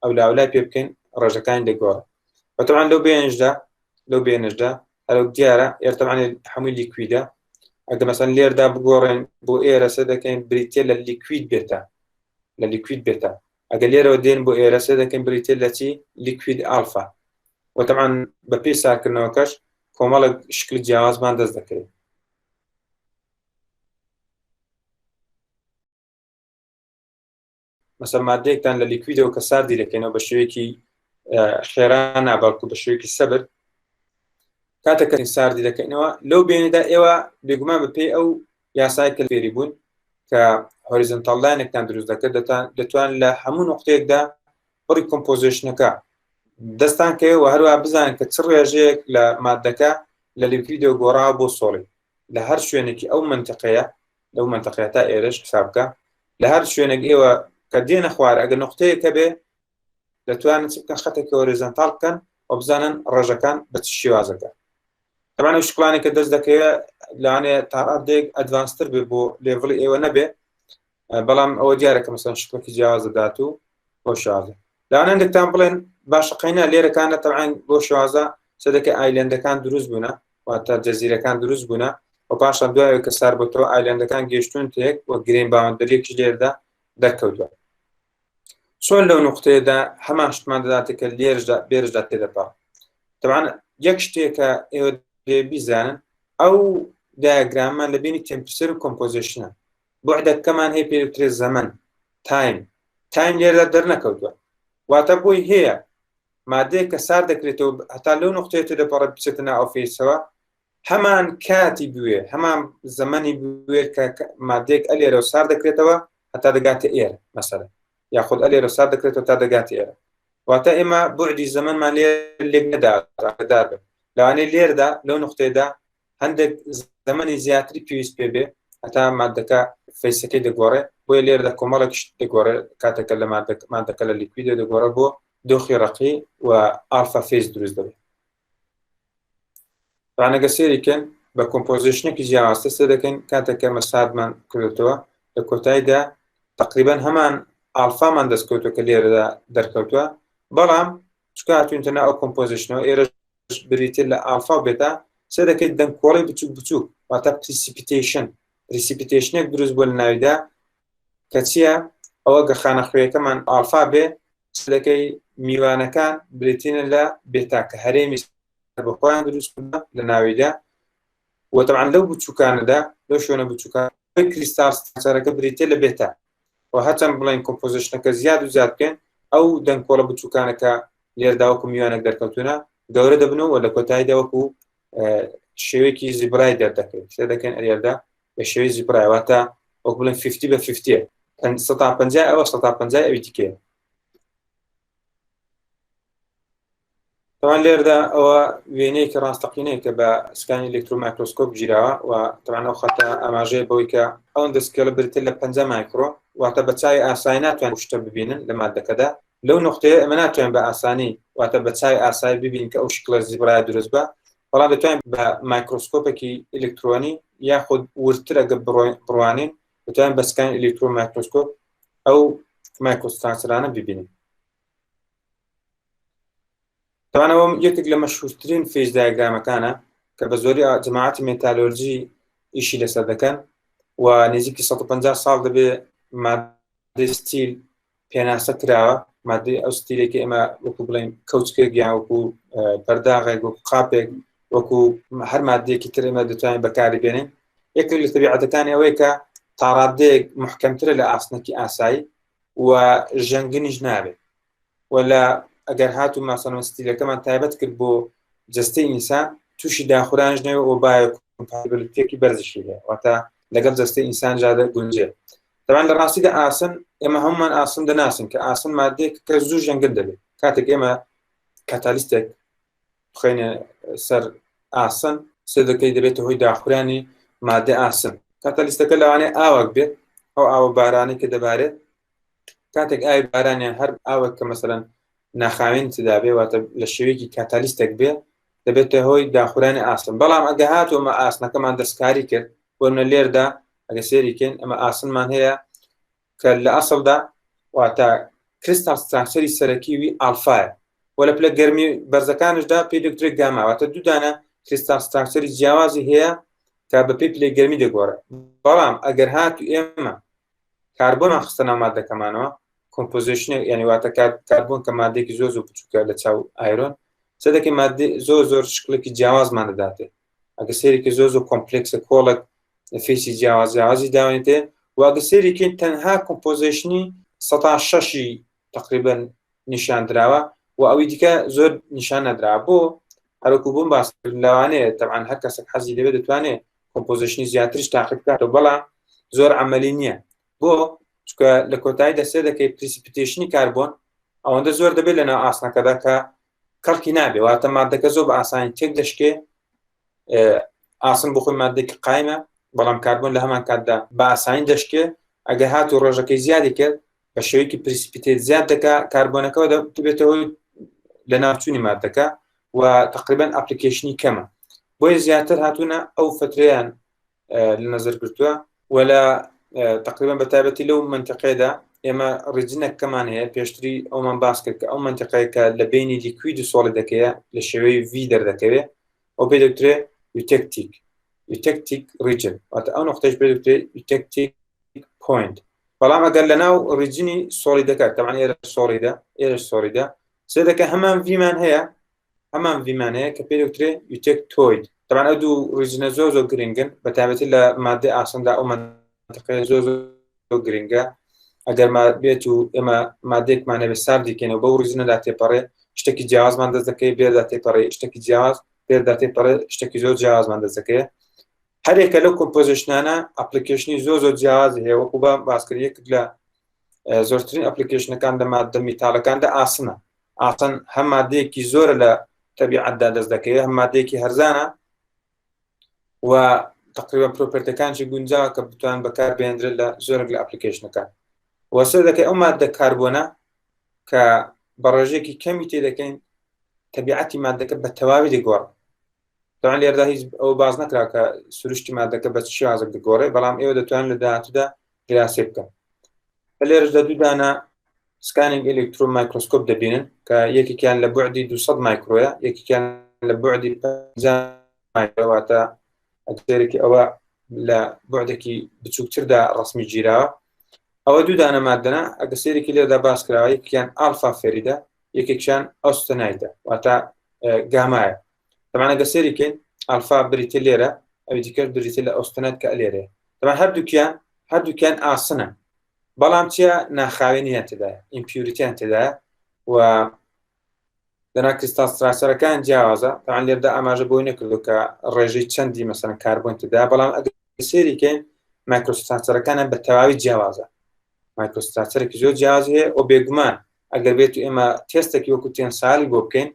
ئەولای پێ بکەین ڕێژەکانی دەگۆڕە. وتەبەن لەو بێنشدا هەرو دیارە ئێرتەبەن هەمووی لیکویدە ئەگە مەسەن لێردا بگۆڕێن بۆ ئێرە سە دەکەین بریتێ لە لیکوید بێتە ئەگە لێرەوە دێن بۆ ئێرە سە دەکەین بریتێ لە چی لیکوید ئالفا وتەبەن بە پێی ساکردنەوەکەش کۆمەڵە شکل جیاوازمان دەست دەکرێت. مەسەڵ مادەیەکتان لە لیکویدەوە کە ساردی دەکەینەوە بە شێوەیەکی خێران نابڵکو بە شێوەیەکی سەبر کاتێک ساردی دەکەینەوە لەو بینێدا ئێوە بێگومان بە پێی ئەو یاسای کە فێری بوون کە هۆریزۆنتاڵ لاینێکتان دروست دەکرد دەتوان لە هەموو نقطەیەکدا بڕی کۆمپۆزیشنەکە دەستان کەوە هەروە بزانن کە چ ڕێژەیەک لە مادەکە لە لیکویدەوە گۆڕاوە بۆ سۆڵی لە هەر شوێنێکی ئەو منتەقەیە لەو منتەقەیە تا ئێرەش حسابکە لە هەر شوێنێک ئێوە کە دێنە خوار ئەگە نقطەیەکە بێ دەتوانن چ بکەن خەتێکی هۆریزۆنتاڵ بکەن و بزانن ڕێژەکان بە چ شێوازەکە. طبعا شکلانی کە دەست دەکەوێت لەوانێ تا ڕادێک ئەدڤانستر بێ بۆ لێڤڵی ئێوە نەبێ بەڵام ئەوە دیارەکە مەسەن شکلێکی جیاواز دەدات و بۆ شازە لەوانە هەندێکتان بڵێن باشەقینە لێرەکانە تەبعاً بۆ شازە سەدەکە ئایلەندەکان دروست بوونە واتە جەزیرەکان دروست بوونە و پاشان دوایەوە کە سار بۆتەوە ئایلەندەکان گەیشتون تێک و گرین باوەندەریەکی لێرەدا دەرکەوتووە. چۆن لەو نقطەیەدا هەمان شتمان دەداتێکە لێرەشدا تێدەپا. طبعاً یەک شتێکە ئێوە بیزانن ئەو دایاگرامان لە بینی تمپرچر و کۆمپۆزیشنە بوعدەکەمان هەیە پێ دەوترێت زەمن تایم لێرەدا دەرنەکەوتووە واتە بۆی هەیە مادەیە کە سار دەکرێتەوە هەتا لەو نقطەیە تێدەپەڕێت بچێتە ناو ئەو فەیسەوە هەمان کاتی بوێ هەمان زەمەنی بوێ کە مادەیەک ئەلێرەوە سار دەکرێتەوە هەتا دەگاتە ئێرە مەسەلەن یاخود ئەلێرە سار دەکرێتەوە تا دەگاتە ئێرە واتە ئێمە بوعدی زەمەنمان لێک نەدادار بێت لەوانەیە لێرەدا لەو نقطەیەدا هەندێک زەمەنی زیاتری پێویست پێ بێ هەتا مادەکە فەیسەکەی دەگۆڕێ بۆیە لێرەدا کۆمەڵێک شت دەگۆڕێ کاتێکە لە مادەکە لە لیکویدە دەگۆڕە بۆ دۆخی ڕەقی و ئالفا فێز دروست دەبێت. ڕانەگە سێریکەن بە کۆمپۆزیشنێکی جیاوازتر سێ دەکەین کاتێکە مەسادمان کردێتەوە لە کۆتاییدا تقریبەن هەمان ئالفامان دەستکەوتووە کە لێرەدا دەرکەوتووە بەڵام چکە هاتوونتە ناو ئەو کۆمپۆزیشنەوە ئێرە بریتێ لە ئالفا بێتە سێ دەکەیت دەنگکۆڵی بچوک واتە پریسیپیتیشنێک دروست بووە لە ناویدا کە چییە ئەوە گەخانە خوێەکەمان ئالفا بێ سەدەکەی میوانەکان بریتینە لە بێتا کە هەرێمی بە خۆیان دروست بووە لە ناویدا و تەبعاً لەو بچووکانەدا لەو شوێنە بچووکان کریستال ستراکچەرەکە بریتێ لە بێتا و هەچەند بڵێن کۆمپۆزیشنەکە زیاد و زیاد بکەن ئەو دەنگکۆڵە بچووکانەکە لێرەدا وەکو میوانێک دەرکەوتونە گەورە دەبنەوە لە کۆتاییدا وەکو شێوەیەکی زیبرای دەردەکەوێت سێ دەکەن ئەریێدا بە شێوەی زیبرای واتە وەکو بڵێن 50/50 150 ئەوە 150 ئەوی دیکەیە. طبعاً لێرەدا ئەوە وێنەیەکی ڕاستەقینەیە کە بە سکانی ئەلکترۆمایکرۆسکۆپ گیراوە و طبعاً ئەو خەتە ئاماژەیە بەوەی کە ئەوەن دەستکەلە بریتێت لە 5 مایکرۆ واتە بە چاوی ئاسایی ناتوان شتە ببینن لە مادەکەدا لەو نقطەیە ئەمە ناتوانین بە ئاسانی واتە بە چاوی ئاسایی ببینین کە ئەو شکلە زیبرای دروست بە بەڵام دەتوانین بە مایکرۆسکۆپێکی ئلکترۆنی یاخود ورتر ئەگە بڕوانین دەتوانین بە سکانی ئەلکترۆمایکرۆسکۆپ ئەو مایکرۆستراکچەرانە ببینین. طبعاً یەکێک لە مەشهوورترین فێز دایاگرامەکانە کە بە زۆری جەماعەتی مێتالۆرجی ئیشی لەسەر دەکەن و نزیکی 150 ساڵ دەبێ مادەی ستیل پێناسە کراوە مادەی ئەو ستیلێکی ئێمە وەکو بڵێن کەوچکێک یان وەکو پەرداغێک وەکو قاپێک وەکو هەر مادەیەکی تر ئێمە دەتوانین بەکاری بێنین. یەکێک لە تەبیعەتەکانی ئەوەیە کە تا ڕادەیەک محکەمترە لە ئاسنەکی ئاسایی و ژەنگنیش نابێت و لە ئەگەر هاتو ماسەڵەن ستیلەکەمان تایبەت کرد بۆ جەستەی ئینسان تووشی داخورانش نەوە ئەو بایۆکۆمپاتیبڵیتیەکی بەرزشی هەیە واتە لەگەڵ جەستەی ئینسان جادە گونجێ طبعا لە ڕاستیدا ئاسن ئێمە هەمومان ئاسن دەناسن کە ئاسن مادەیەک کە زوو ژەنگل دەبێت کاتێک ئێمە کاتالیستێک بخەینە سەر ئاسن سێ دەکەی دەبێتە هۆی داخورانی مادە ئاسن کاتالیستەکە لەوانەیە ئاوەک بێت ئەو ئاوە بارانی کە دەبارێت کاتێک ئاوی بارانیان هەر ئاوەک کە مەسەلەن ناخاوێن تدا بێ واتە لە شێوەیەکی کاتالیستێک بێ دەبێتە هۆی داخورانی ئاسن بەڵام ئەگە هاتووەمە ئاسنەکەمان دەستکاری کرد وەرنە لێردا ئەگە سێریکەین ئەمە ئاسنمان هەیە کە لە ئەسڵدا واتە کریستال ستراکچەری سەرەکیوی ئالفایە وە لە پلە گەرمی بەرزەکانشدا پێی دەکترێت گاما واتە دوودانە کریستال ستراکچەری جیاوازی هەیە کە بە پێی پلەی گەرمی دەگۆڕێت بەڵام ئەگەر هاتو ئێمە کاربۆنمان خستە ناو مادەکەمانەوە کۆمپۆزیشنێک یعنی واتە کاربۆن کە مادەیەکی زۆر زۆر بچووکە لە چاو ئایرۆن سەدەکەی مادە زۆر شکلێکی جیاوازمان دەداتێت ئەگە سێرێکی زۆر کۆمپلکسە کۆڵک فێسی جیاوازی داوێتێ واگە سێریکەین تەنها کۆمپۆزیشنی 16 تقریبا نیشاندراوە و ئەوی دیکە زۆر نیشان نەدرا بۆ هەروکو بووم باس لەوانەیە طبعا هەر کەسێک حەزی دەبێت دەتوانێت کۆمپۆزیشنی زیاترش تاقیب بکاتەوە بەڵام زۆر عەمەلی نییە بۆ چونکە لە کۆتاییدا سێ دەکەی پریسیپیتیشنی کاربۆن ئەوەندە زۆر دەبێت لەناو ئاسنەکەدا کە کەڵکی نابێ واتە مادەکە زۆر بە ئاسانی تێک دەشکێ ئاسن بۆ خۆی مادەیەکی قایمە بەڵام کاربۆن لە هەمان کاتدا بە ئاسانی دەشکێ ئەگە هاتوو ڕۆژەکەی زیادی کرد بە شێوەیەکی پریسیپیتێت زیاد دەکا کاربۆنەکەەوە دەبێتەوە لە ناوچوونی مادەکە و تقریبا ئەپلیکیشنی کەمە بۆیە زیاتر هاتوونە ئەو فترەیان لە نەزەر گرتووە و لە تقریبا بەتایبەتی لەو منتیقەیەدا ئێمە ڕێجینەکەمان هەیە پێشتری ئەومان باس کرد کە ئەو منتیقەیەکە لە بینی لیکوید و سۆڵیدەکەیە لە شێوەی وی دەردەکەوێت ئەو پێ دەوترێت یوتەکتیک ریجن واتە ئەو نقطەش پێ دەوترێت یوتەکتیک پوینت بەڵام ئەگەر لەناو ڕێجینی سۆڵیدەکە تەمان ئێرە سۆڵیدە سێدەکە هەمان ڤیمان هەیە کە پێ دەوترێت یوتەکتۆید تەمان ئەو دوو ڕێجینە زۆر گرنگن بەتایبەتی لە مادەی ئاسندا ئەو منتیقەیە زۆر گرنگە ئەگەر بێت و ئێمە مادەیەکمانە بێ سار دیکەنەوە بەو ڕێجینەدا تێپەڕێ شتێکی جیاوازمان دەست دەکەی بێردا تێپەڕێ شتێکی جیاواز بێردا تێپەڕێ شتێکی زۆر جیاوازمان دەست دەکەی هەرێکە لەو کۆمپۆزیشنانە ئەپلیکیشنی زۆر جیاوازی هەیە وەکو بە باسکردیەک لە زۆرترین ئەپلیکیشنەکان لە مادە میتاڵەکاندا ئاسنە ئاسن هەم مادەیەکی زۆرە لە تەبیعەتدا دەست دەکەوێت هەم مادەیەکی هەرزانە و تقریبا پرۆپەرتەکانشی گونجاوە کە بتوان بەکار بێنرێت لە زۆرێک لە ئەپلیکیشنەکان وەسەر دەکەی ئەو مادە کاربۆنە کە بە ڕێژێکی کەمی تێدەکەین تەبیعەتی مادەکە بە تەواوی دەگۆڕێت طبعا لێرەدا هیچ ئەو باز نەکرا کە سروشتی مادەکە بە چ شێوازێک دەگۆڕێت بەڵام ئێوە دەتوانن لە داهاتوودا گراسێ بکەن لێرەشدا دوودانە سکانینگ ئێلکترۆن مایکرۆسکۆپ دەبینن کە یەکێکیان لە بوعدی 200 مایکرۆیە یەکێکیان لە بوعدی 50 مایکرۆ واتە ئەگەرێکی ئەوە لە بوعدێکی بچووکتردا ڕسمی گیراوە ئەوە دوودانە مادەنە ئەگە سێرێکی لێرەدا باس کراوە یەکێکیان ئالفا فێریدە یەکێکیان ئۆستەنایدە واتە گامایە طبعا ئەگە سێریکەین ئالفا بریتە لێرە ئەوی دیکە بریتە لە ئۆستەنایت کە لێرەیە طبعا هەردووکیان ئاسنە بەڵام چیە ناخاوێنیان تێدایە ئیمپیوریتیان تێدایە و لەنا کریستال ستراکچەرەکان جیاوازە طبعا لێرەدا ئاماژە بۆی نەکردو کە ڕێژەی چەندی مەسەلەن کاربۆن تێدایە بەڵام ئەگە سێریکەین مایکرۆستراکچەرەکانیان بە تەواوی جیاوازە مایکرۆستراکچەرێکی زۆر جیاواز هەیە ئەو بێگومان ئەگەر بێت و ئێمە تێستێکی وەکو تێنساڵی بۆ بکەین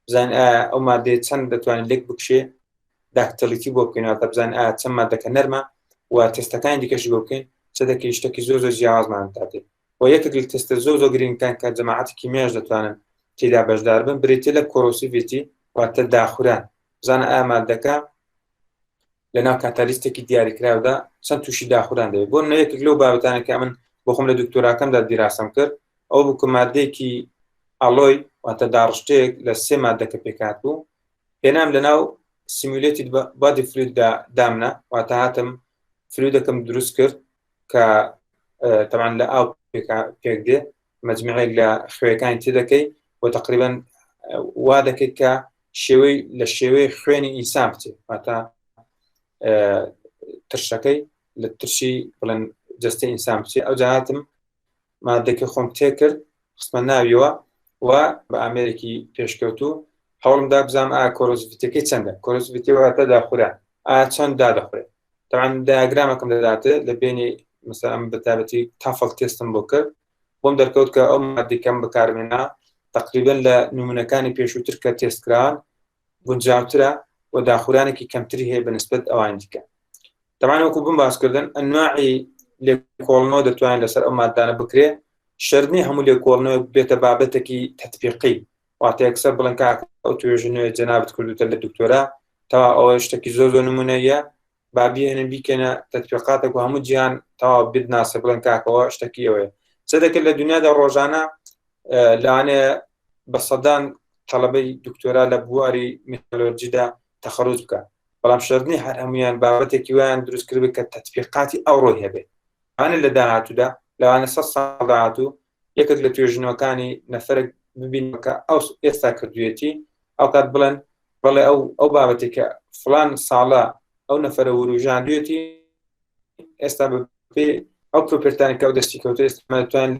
بزانین ئەو مادەیە چەند دەتوانین لێک بکشێ داکتەلیتی بۆ بکەینەوە بزانین چەند مادەکە نەرمە و تێستەکانی دیکەش بۆ بکەین چەندێکی شتێکی زۆر جیاوازمان داتێت و یەکێک لە تێستە زۆر گرنگەکان کە جەماعەتی کیمیاش دەتوانن تێدا بەشدار بن بریتە لە کۆرۆسیڤیتی واتە داخوران بزانە ئایا مادەکە لەناو کاتالیستێکی دیاریکراودا چەند تووشی داخوران دەبێت بۆ یەکێک لەو بابەتانە کە من بۆ خۆم لە دکتۆراکەمدا دیراسەم کرد ئەو بوو مادەیەکی ئەڵۆی واتە داڕشتەیەک لە سێ مادەکە پێکات بوو پێنام لەناو سیمولیتی بادی فلویددا دامنە واتە هاتم فلویدەکەم دروست کرد کە طبعا لە ئاو پێک دێ مەجموعەیەک لە خوێەکانی تێدەکەی و تقریبا وا دەکەیت کە لە شێوەی خوێنی ئینسان بچێت واتە ترشەکەی لە ترشی بڵێن جەستەی ئینسان بچێت ئەو جاهاتم مادەکە خۆم تێ کرد خستمە ناویەوە و بە ئامێرێکی پێشکەوتوو هەوڵمدا بزانم ئایا کۆرۆزیڤیتەکەی چەندە. کۆرۆزیڤیتە واتە داخوران، ئایا چەند دادەخورێت. طبعاً دایاگرامەکەم دەداتێت لە بینی مثلا بەتابەتی تافڵ تێستم بۆ کرد، بۆم دەرکەوت کە ئەو مادێکەم بەکارمێنا تقریباً لە نمونەکانی پێشووتر کە تێستکراون گونجاوترە و داخورانێکی کەمتری هەیە بەنسبەت ئەوان دیکە. طبعاً وەکو بم باسکردن ئەنواعی لێکۆڵنەوە دەتوانێت لەسەر ئەو مادانە بکرێ. شەرت نیە هەموو لێکۆڵنەوە بێتە بابەتێکی تەطبیقی، واتە یەکسەر بڵێن کاکە ئەو توێژە نوێ جەنابەت کردوتە لە دکتۆرا تەوا ئەوە شتێکی زۆر نمونەیە با بیهێنن بیکەنە تەطبیقاتێک و هەموو جیهان تەواو بدناسە بڵێن کاکەوە شتێکی ئەوەیە. چ دەکرد لە دنیادا ڕۆژانە لەوانەیە بە سەدان تەڵەبەی دکتۆرا لە بواری میکرۆلۆجیدا تەخەڕوج بکە، بەڵام شەرت نیە هەر هەمویان بابەتێکی وایان دروست کرد کە تەطبیقاتی ئەوڕۆی هەبێت. ئەوانە لە داهاتوودا لەوانە 100 ساڵ داهاتوو یەکێک لە توێژنەوەکانی نەفەرێک ببینەوە کە ئەو ئێستا کردوێتی ئەو کات بڵێن بەڵێ ئەو بابەتێکە فلان ساڵە ئەو نەفەرە وروژاندوێتی ئێستا بە ئەو پرۆپێرتانی کە ئەو دەستی کەوتە ئێستا دەتوانین